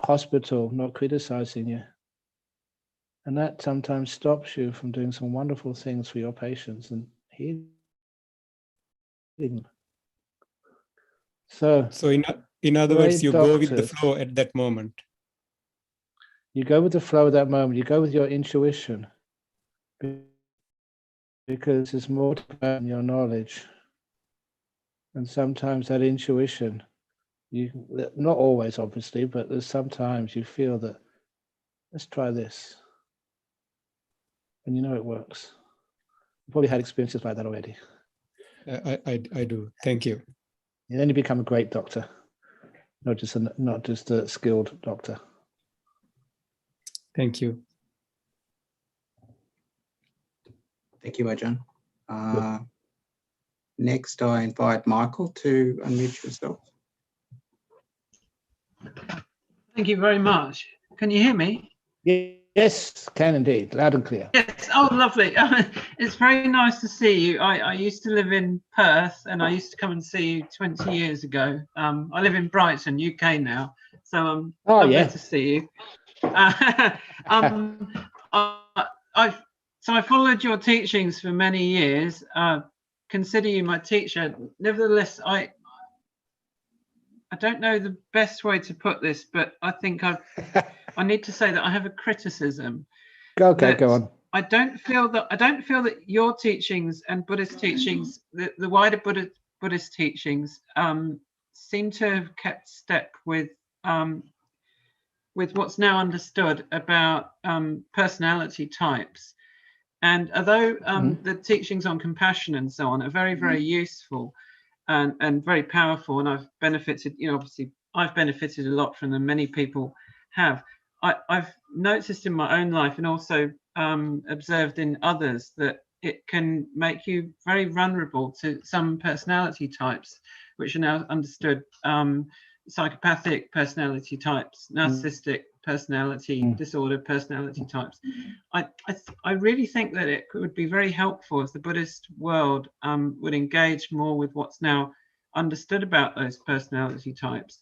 hospital not criticizing you, and that sometimes stops you from doing some wonderful things for your patients and healing. So in other words, you go with the flow at that moment. You go with the flow at that moment. You go with your intuition, because it's more than your knowledge. And sometimes that intuition, not always obviously, but there's sometimes you feel that, let's try this. And it works. You've probably had experiences like that already. I do. Thank you. And then you become a great doctor, not just a skilled doctor. Thank you. Thank you, Ajahn. Next, I invite Michael to unmute yourself. Thank you very much. Can you hear me? Yes, can indeed, loud and clear. Yes, oh, lovely. It's very nice to see you. I used to live in Perth and I used to come and see you 20 years ago. I live in Brighton, UK now, so lovely to see you. So I followed your teachings for many years. Consider you my teacher. Nevertheless, I don't know the best way to put this, but I think I need to say that I have a criticism. Okay, go on. I don't feel that your teachings and Buddhist teachings, the wider Buddhist teachings, seem to have kept step with what's now understood about personality types. And although the teachings on compassion and so on are very, very useful and very powerful, and I've benefited, obviously I've benefited a lot from them, many people have, I've noticed in my own life and also observed in others that it can make you very vulnerable to some personality types, which are now understood, psychopathic personality types, narcissistic personality disorder personality types. I really think that it would be very helpful if the Buddhist world would engage more with what's now understood about those personality types,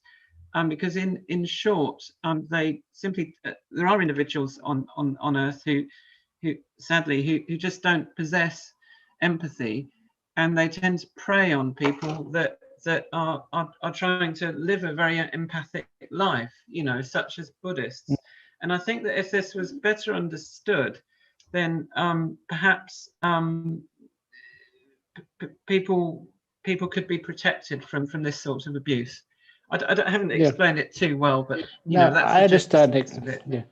because in short, they simply there are individuals on earth who sadly who just don't possess empathy, and they tend to prey on people that are trying to live a very empathic life, you know, such as Buddhists. And I think that if this was better understood, then perhaps people could be protected from this sort of abuse. I haven't explained it too well, but you know, that's I understand it. Yeah,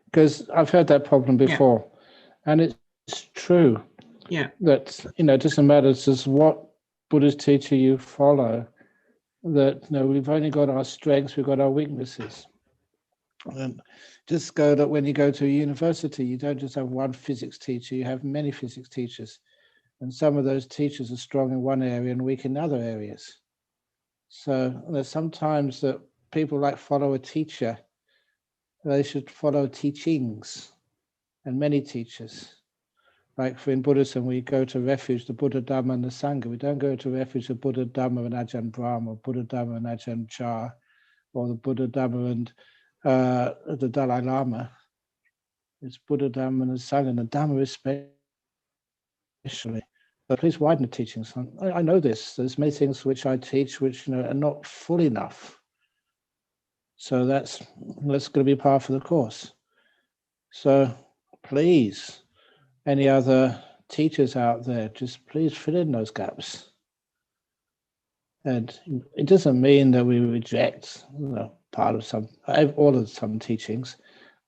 because I've heard that problem before, and it's true. Yeah, that you know, it doesn't matter just what Buddhist teacher you follow. That you know, we've only got our strengths, we've got our weaknesses. And just go that when you go to a university, you don't just have one physics teacher, you have many physics teachers. And some of those teachers are strong in one area and weak in other areas. So there's sometimes that people like follow a teacher, they should follow teachings and many teachers. Like for in Buddhism, we go to refuge, the Buddha, Dhamma, and the Sangha. We don't go to refuge the Buddha, Dhamma, and Ajahn Brahm, or Buddha, Dhamma, and Ajahn Chah, or the Buddha, Dhamma, and the Dalai Lama. It's Buddha, Dhamma, and the Sangha, and the Dhamma especially. But please widen the teachings. I know this. There's many things which I teach which you know are not full enough. So that's going to be part of the course. So please, any other teachers out there, just please fill in those gaps. And it doesn't mean that we reject part of all of some teachings.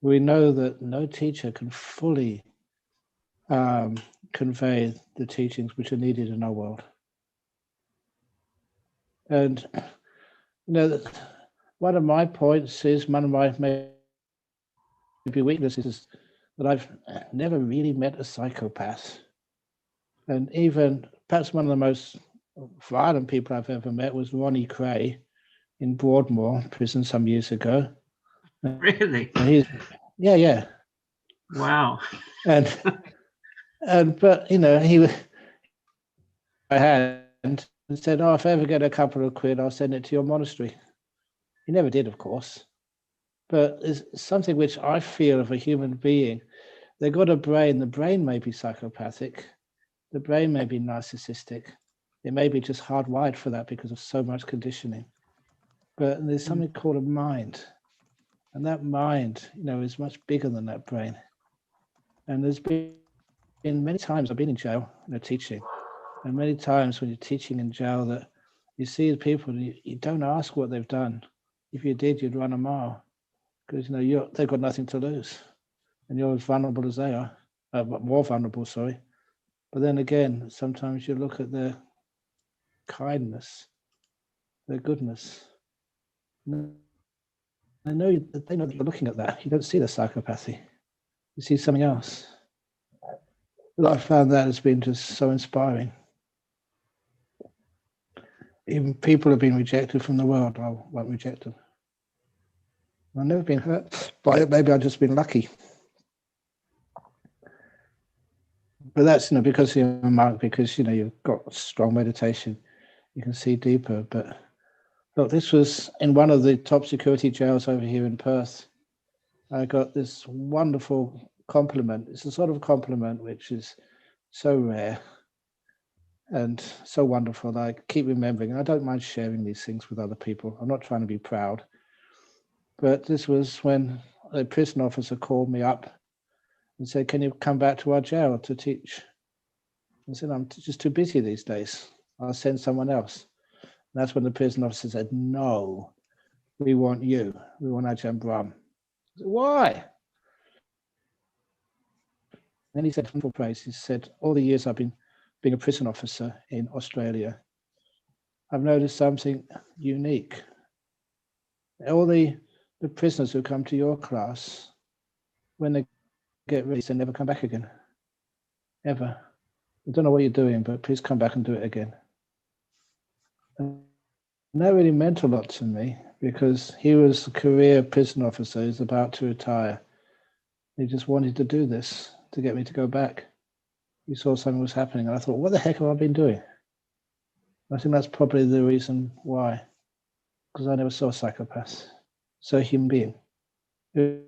We know that no teacher can fully convey the teachings which are needed in our world. And you know, one of my points is, one of my maybe weaknesses is that I've never really met a psychopath. And even perhaps one of the most violent people I've ever met was Ronnie Cray in Broadmoor prison some years ago. Really? And yeah. Wow. But you know, he was my hand and said, "Oh, if I ever get a couple of quid, I'll send it to your monastery." He never did, of course. But it's something which I feel of a human being. They've got a brain. The brain may be psychopathic. The brain may be narcissistic. It may be just hardwired for that because of so much conditioning. But there's something called a mind. And that mind, you know, is much bigger than that brain. And there's been many times I've been in jail, you know, teaching. And many times when you're teaching in jail that you see people, you don't ask what they've done. If you did, you'd run a mile. Because, you know, they've got nothing to lose. And you're as vulnerable as they are. More vulnerable, sorry. But then again, sometimes you look at their kindness, their goodness. They know that you're looking at that. You don't see the psychopathy. You see something else. But I found that has been just so inspiring. Even people have been rejected from the world. I won't reject them. I've never been hurt by it. Maybe I've just been lucky. But that's, you know, because you're a monk, because, you know, you've got strong meditation, you can see deeper. But look, this was in one of the top security jails over here in Perth. I got this wonderful compliment. It's a sort of compliment which is so rare and so wonderful that I keep remembering. And I don't mind sharing these things with other people. I'm not trying to be proud. But this was when a prison officer called me up and said, "Can you come back to our jail to teach?" I said, "I'm just too busy these days. I'll send someone else." And that's when the prison officer said, "No, we want you. We want Ajahn Brahm." I said, "Why?" Then he said, wonderful praise. He said, "All the years I've been being a prison officer in Australia, I've noticed something unique. All the prisoners who come to your class, when they get released, they never come back again. Ever. I don't know what you're doing, but please come back and do it again." And that really meant a lot to me because he was a career prison officer. He's about to retire. He just wanted to do this to get me to go back. He saw something was happening, and I thought, what the heck have I been doing? I think that's probably the reason why, because I never saw psychopaths. So a human being who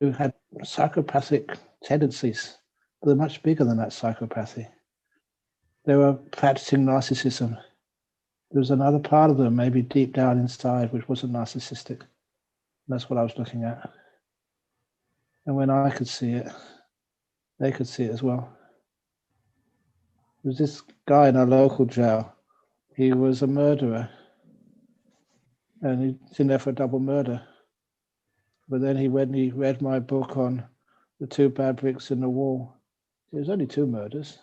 had psychopathic tendencies, but they're much bigger than that psychopathy. they were practicing narcissism. There was another part of them, maybe deep down inside, which wasn't narcissistic. That's what I was looking at. And when I could see it, they could see it as well. There was this guy in our local jail. He was a murderer. And he's in there for a double murder. But then when he read my book on the 2 bad bricks in the wall, it was only 2 murders.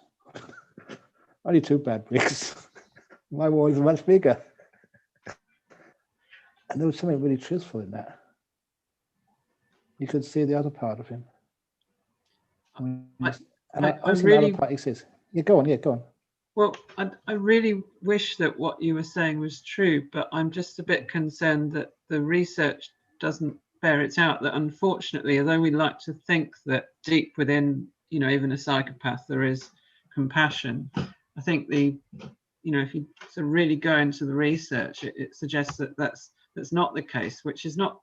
Only 2 bad bricks. My wall is much bigger. And there was something really truthful in that. You could see the other part of him. I really, part exists. Yeah, go on. Well, I really wish that what you were saying was true, but I'm just a bit concerned that the research doesn't bear it out, that unfortunately, although we like to think that deep within, even a psychopath, there is compassion, I think if you sort of really go into the research, it suggests that that's not the case, which is not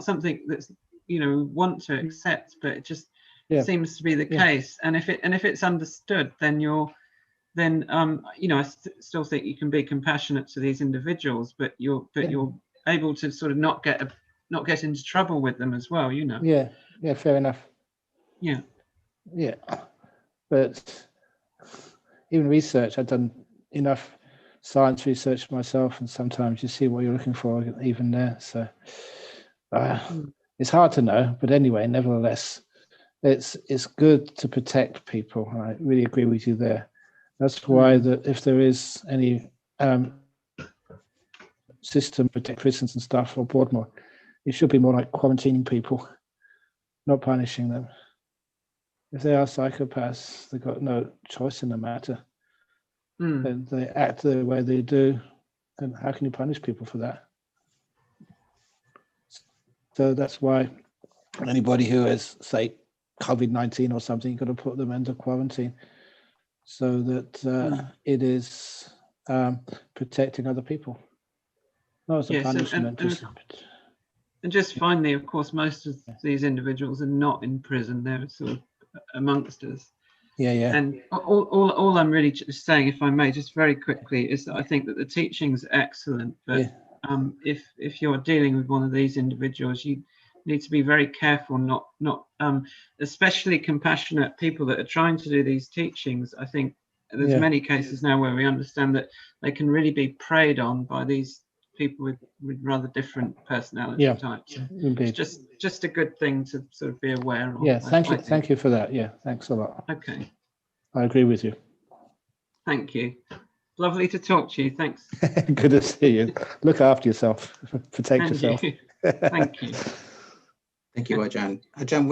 something that's, want to accept, but it just seems to be the case. And if it's understood, then I still think you can be compassionate to these individuals, but you're able to sort of not get into trouble with them as well, Yeah, fair enough. Yeah. But even research, I've done enough science research myself, and sometimes you see what you're looking for even there. So it's hard to know, but anyway, nevertheless, it's good to protect people. I really agree with you there. That's why if there is any system to protect prisons and stuff or Broadmoor, it should be more like quarantining people, not punishing them. If they are psychopaths, they've got no choice in the matter. And they act the way they do, and how can you punish people for that? So that's why anybody who has, say, COVID-19 or something, you've got to put them into quarantine so that it is protecting other people. Not as a punishment. And just finally, of course, most of these individuals are not in prison. They're sort of amongst us. Yeah. And all I'm really just saying, if I may, just very quickly, is that I think that the teaching is excellent, but if you're dealing with one of these individuals, you need to be very careful, not especially compassionate people that are trying to do these teachings. I think there's many cases now where we understand that they can really be preyed on by these people with rather different personality types. It's just a good thing to sort of be aware of. Yeah, thank you for that. Yeah, thanks a lot. Okay. I agree with you. Thank you. Lovely to talk to you. Thanks. Good to see you. Look after yourself. Protect yourself. Thank you. Thank you, Ajahn. Ajahn,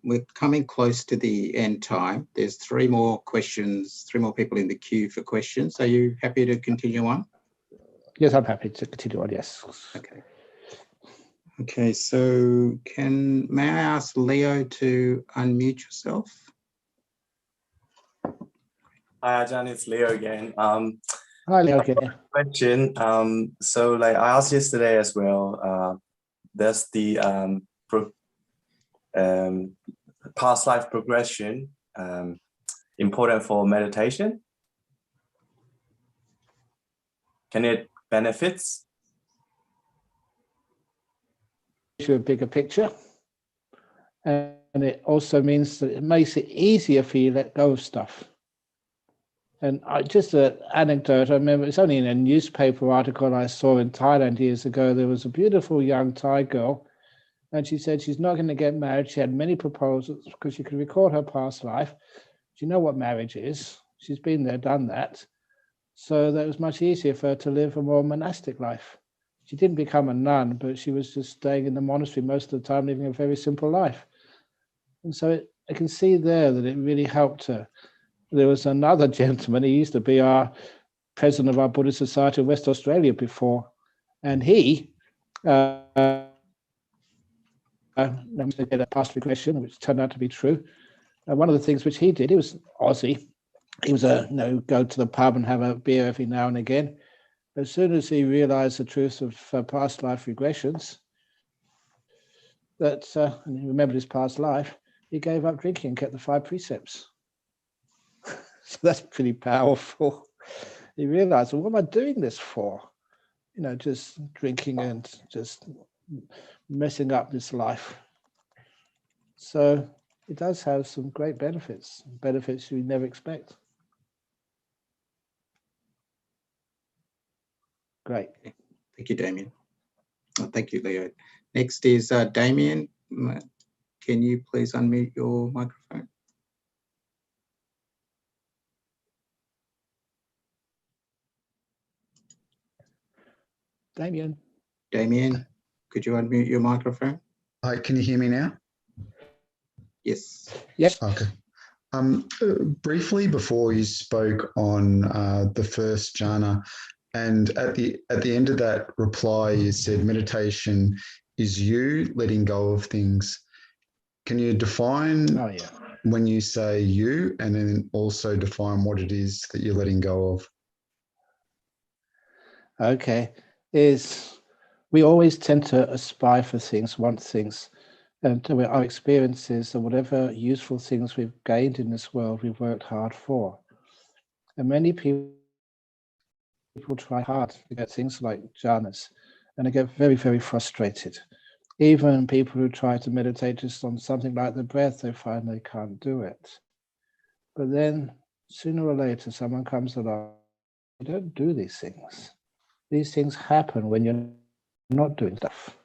we're coming close to the end time. There's 3 more questions, 3 more people in the queue for questions. Are you happy to continue on? Yes, I'm happy to continue on, yes. Okay, so may I ask Leo to unmute yourself? Hi, Ajahn, it's Leo again. Hi, Leo again. Question. So like I asked yesterday as well, does the past life progression important for meditation? Can it benefits? A bigger picture, and it also means that it makes it easier for you to let go of stuff. And just an anecdote, I remember it's only in a newspaper article I saw in Thailand years ago. There was a beautiful young Thai girl, and she said she's not going to get married. She had many proposals because she could record her past life. She know what marriage is. She's been there, done that. So that was much easier for her to live a more monastic life. She didn't become a nun, but she was just staying in the monastery most of the time, living a very simple life. And so I can see there that it really helped her. There was another gentleman, he used to be our president of our Buddhist Society of West Australia before, and he get a past regression, which turned out to be true. And one of the things which he did, he was Aussie, he was go to the pub and have a beer every now and again. As soon as he realized the truth of past life regressions, and he remembered his past life, he gave up drinking and kept the 5 precepts. So that's pretty powerful. You realize, well, what am I doing this for? You know, just drinking and just messing up this life. So it does have some great benefits you never expect. Great. Thank you, Damien. Oh, thank you, Leo. Next is Damien. Can you please unmute your microphone? Damien. Damien, could you unmute your microphone? Hi, can you hear me now? Yes. Yes. Okay. Briefly before you spoke on the first jhana, and at the end of that reply, you said meditation is you letting go of things. Can you define when you say you, and then also define what it is that you're letting go of? Okay. We always tend to aspire for things, want things, and our experiences and whatever useful things we've gained in this world, we've worked hard for. And many people try hard to get things like jhanas, and they get very, very frustrated. Even people who try to meditate just on something like the breath, they find they can't do it. But then sooner or later, someone comes along, you don't do these things. These things happen when you're not doing stuff.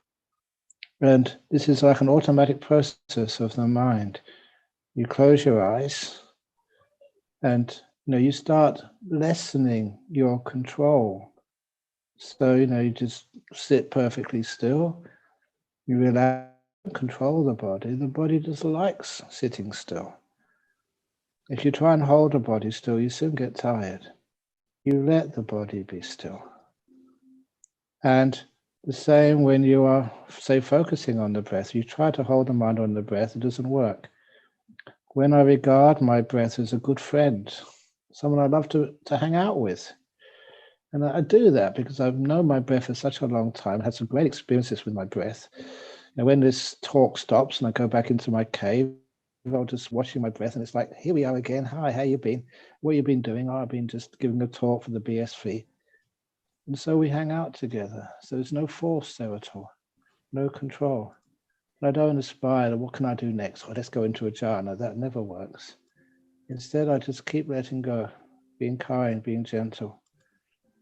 And this is like an automatic process of the mind. You close your eyes and you start lessening your control. So, you just sit perfectly still. You relax, control the body just likes sitting still. If you try and hold the body still, you soon get tired. You let the body be still. And the same when you are, say, focusing on the breath. You try to hold the mind on the breath, it doesn't work. When I regard my breath as a good friend, someone I love to hang out with, and I do that because I've known my breath for such a long time, had some great experiences with my breath. And when this talk stops and I go back into my cave, I'm just watching my breath, and it's like, here we are again. Hi, how you been? What you been doing? Oh, I've been just giving a talk for the BSV. And so we hang out together. So there's no force there at all, no control. And I don't aspire, what can I do next? Well, let's go into a jhana. That never works. Instead, I just keep letting go, being kind, being gentle.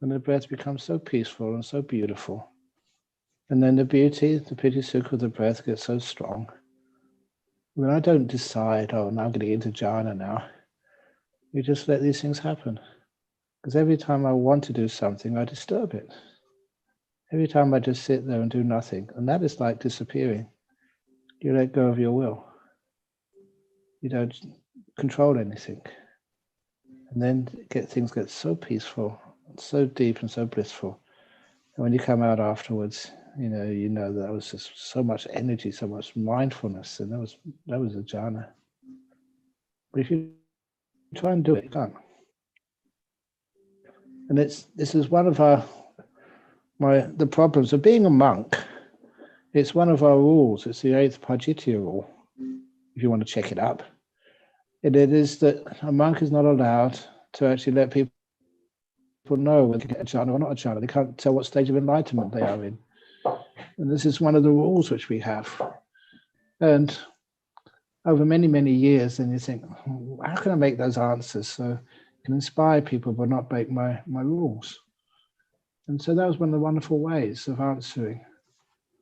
And the breath becomes so peaceful and so beautiful. And then the beauty, the piti sukha of the breath gets so strong. When I don't decide, oh, now I'm going to get into jhana now, you just let these things happen. Because every time I want to do something, I disturb it. Every time I just sit there and do nothing, and that is like disappearing. You let go of your will. You don't control anything. And then things get so peaceful, so deep and so blissful. And when you come out afterwards, you know that was just so much energy, so much mindfulness, and that was a jhana. But if you try and do it, you can't. And this is one of the problems of being a monk. It's one of our rules. It's the 8th Pajitya rule, if you want to check it up. And it is that a monk is not allowed to actually let people know whether they get a jhana or not a jhana. They can't tell what stage of enlightenment they are in. And this is one of the rules which we have. And over many, many years, then you think, how can I make those answers so I can inspire people but not break my rules? And so that was one of the wonderful ways of answering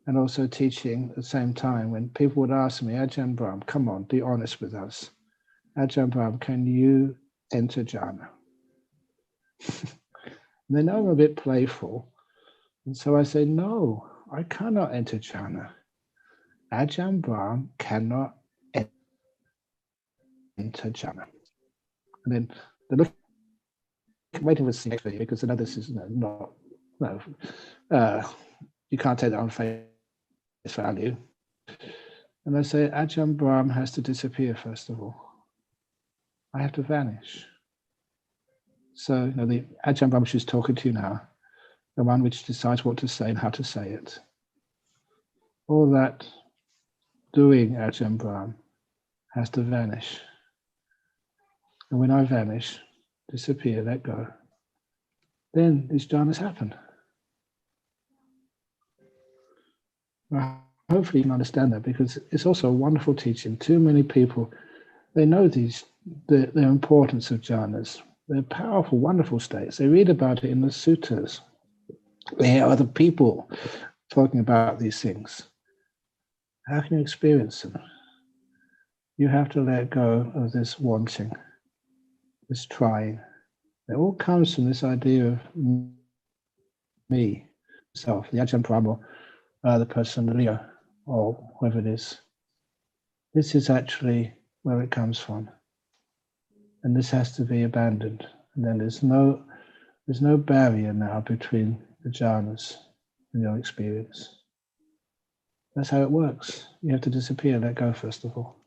and also teaching at the same time. When people would ask me, Ajahn Brahm, come on, be honest with us. Ajahn Brahm, can you enter jhana? And they know I'm a bit playful. And so I say, no, I cannot enter jhana. Ajahn Brahm cannot enter jhana. And then they're waiting for the next video because I know this is you can't take that on face value. And I say, Ajahn Brahm has to disappear first of all. I have to vanish. So the Ajahn Brahm which is talking to you now, the one which decides what to say and how to say it, all that doing Ajahn Brahm has to vanish. And when I vanish, disappear, let go. Then these jhanas happen. Well, hopefully you can understand that, because it's also a wonderful teaching. Too many people, they know the importance of jhanas. They're powerful, wonderful states. They read about it in the suttas. They hear other people talking about these things. How can you experience them? You have to let go of this wanting, this trying. It all comes from this idea of me, self, the Ajahn Brahm, the person, the Leo, or whoever it is. This is actually where it comes from. And this has to be abandoned. And then there's no barrier now between the jhanas and your experience. That's how it works. You have to disappear, let go first of all.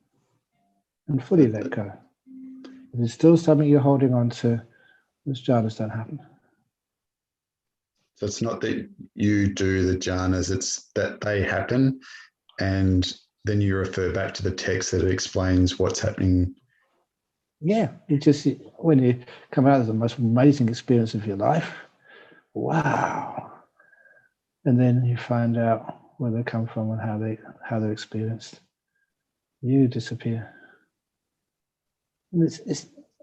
And fully let go. If it's still something you're holding on to, those jhanas don't happen. So it's not that you do the jhanas, it's that they happen, and then you refer back to the text that explains what's happening. Yeah, when you come out of the most amazing experience of your life, wow. And then you find out where they come from and how they're experienced. You disappear. And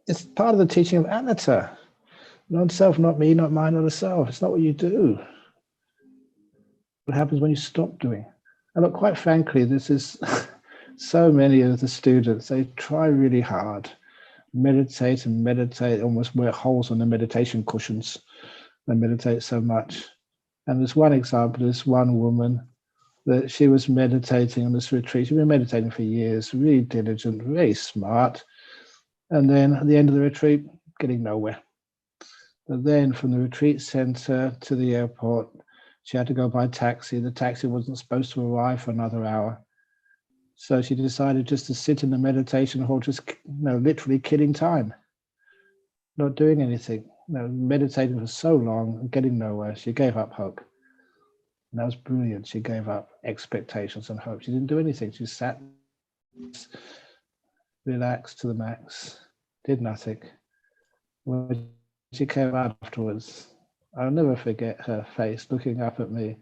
it's part of the teaching of anatta. Non-self, not me, not mine, not a self. It's not what you do. What happens when you stop doing? And look, quite frankly, this is so many of the students, they try really hard, meditate, almost wear holes on the meditation cushions. They meditate so much. And there's one example, this one woman, that she was meditating on this retreat. She'd been meditating for years, really diligent, very smart. And then at the end of the retreat, getting nowhere. But then from the retreat center to the airport, she had to go by taxi. The taxi wasn't supposed to arrive for another hour. So she decided just to sit in the meditation hall, just literally killing time, not doing anything, meditating for so long and getting nowhere. She gave up hope. And that was brilliant. She gave up expectations and hope. She didn't do anything. She sat, relaxed to the max, did nothing. When she came out afterwards, I'll never forget her face looking up at me.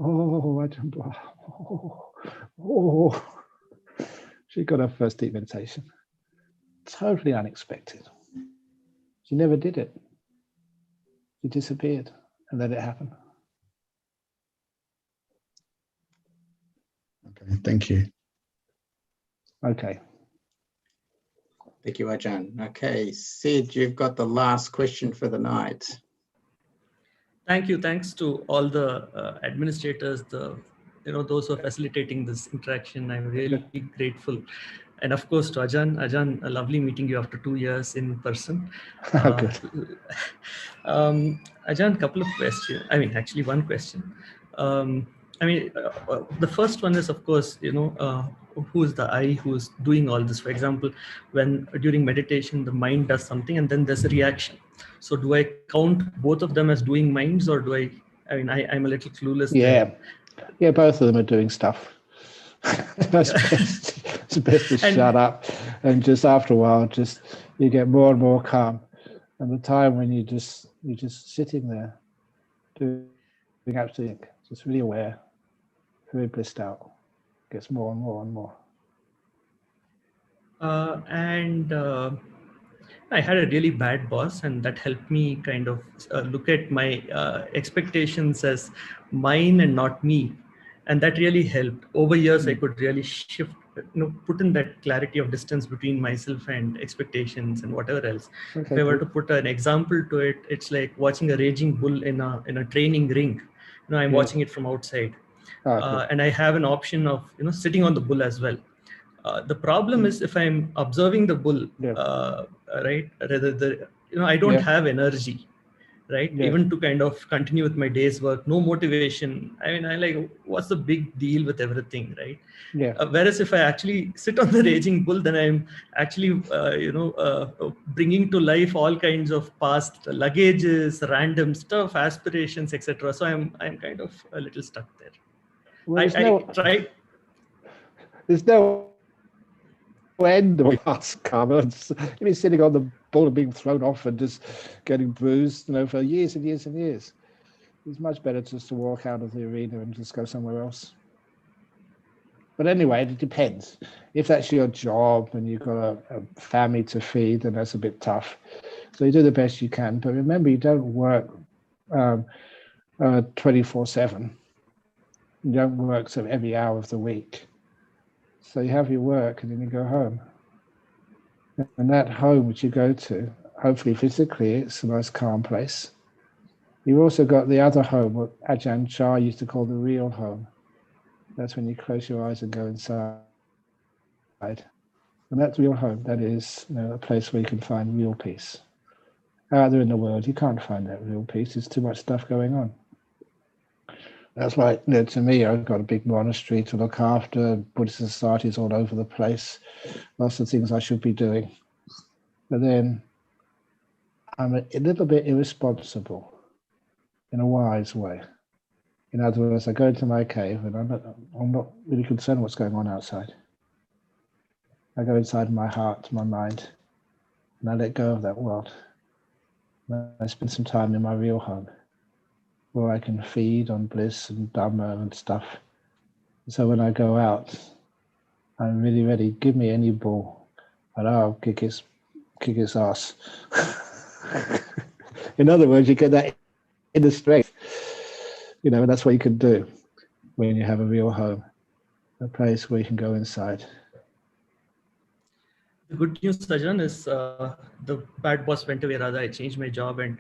Oh, Ajahn Brahm. Oh. She got her first deep meditation. Totally unexpected. She never did it. She disappeared and let it happen. Okay, thank you. Okay. Thank you, Ajahn. Okay, Sid, you've got the last question for the night. Thank you. Thanks to all the administrators, those who are facilitating this interaction. I'm really grateful. And of course to Ajahn. Ajahn, lovely meeting you after 2 years in person. Good. Ajahn, couple of questions. Actually one question. The first one is, of course, who's the I who's doing all this? For example, when during meditation, the mind does something and then there's a reaction. So do I count both of them as doing minds, or do I'm a little clueless there. Yeah, both of them are doing stuff. It's best to shut up, and just after a while, you get more and more calm. And the time when you're just sitting there, doing absolutely, just really aware, very blissed out, gets more and more and more. I had a really bad boss, and that helped me kind of look at my expectations as mine and not me. And that really helped. Over years, I could really shift, put in that clarity of distance between myself and expectations and whatever else. Okay, if I were to put an example to it, it's like watching a raging bull in a training ring. I'm watching it from outside. And I have an option of, sitting on the bull as well. The problem is if I'm observing the bull, right, rather I don't have energy, right, even to kind of continue with my day's work, no motivation. What's the big deal with everything, right? Whereas if I actually sit on the raging bull, then I'm actually, bringing to life all kinds of past luggages, random stuff, aspirations, etc. So I'm kind of a little stuck there. Well, I tried. There's no end of last karma. You've been sitting on the ball and being thrown off and just getting bruised, for years and years and years. It's much better just to walk out of the arena and just go somewhere else. But anyway, it depends. If that's your job and you've got a family to feed, then that's a bit tough. So you do the best you can. But remember, you don't work 24/7. You don't work sort of every hour of the week. So you have your work and then you go home. And that home which you go to, hopefully physically, it's the most calm place. You've also got the other home, what Ajahn Brahm used to call the real home. That's when you close your eyes and go inside. And that's real home. That is a place where you can find real peace. Out there in the world, you can't find that real peace. There's too much stuff going on. That's why, to me, I've got a big monastery to look after, Buddhist societies all over the place, lots of things I should be doing. But then I'm a little bit irresponsible in a wise way. In other words, I go into my cave and I'm not really concerned what's going on outside. I go inside my heart, my mind, and I let go of that world. And I spend some time in my real home, where I can feed on bliss and Dhamma and stuff. So when I go out, I'm really ready. Give me any ball, and I'll kick his ass. In other words, you get that inner strength. And that's what you can do when you have a real home, a place where you can go inside. The good news, Ajahn, is the bad boss went away. Rather, I changed my job, and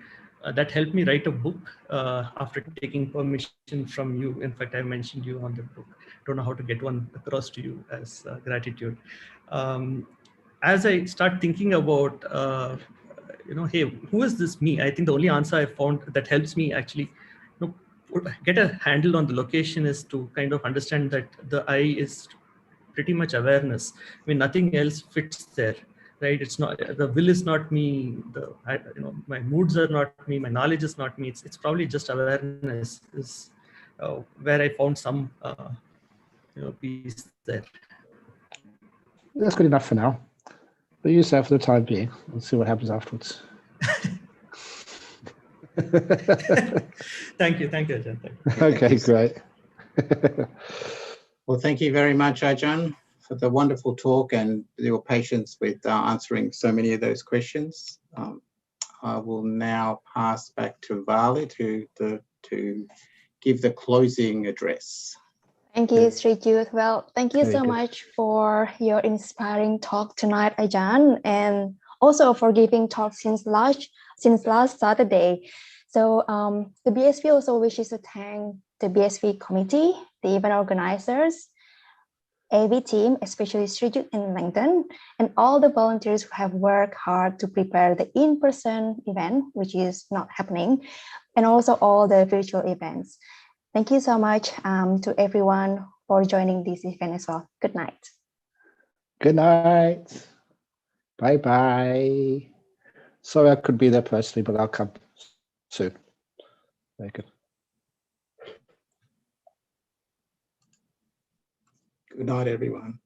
that helped me write a book after taking permission from you. In fact, I mentioned you on the book. Don't know how to get one across to you as gratitude. As I start thinking about, hey, who is this me? I think the only answer I found that helps me actually get a handle on the location is to kind of understand that the I is pretty much awareness. I mean, nothing else fits there, right? It's not, the will is not me, my moods are not me, my knowledge is not me. It's probably just awareness is where I found some peace there. That's good enough for now. But use that for the time being. We'll see what happens afterwards. Thank you, Ajahn. Okay, great. Well, thank you very much, Ajahn, for the wonderful talk and your patience with answering so many of those questions. I will now pass back to Vali to give the closing address. Thank you, Sri Jude. Well, thank you so much for your inspiring talk tonight, Ajahn, and also for giving talk since last Saturday. So the BSV also wishes to thank the BSV committee, the event organizers, AV team, especially Sri Jude and Langton, and all the volunteers who have worked hard to prepare the in-person event, which is not happening, and also all the virtual events. Thank you so much to everyone for joining this event as well. Good night. Good night. Bye-bye. Sorry I couldn't be there personally, but I'll come soon. Very good. Good night, everyone.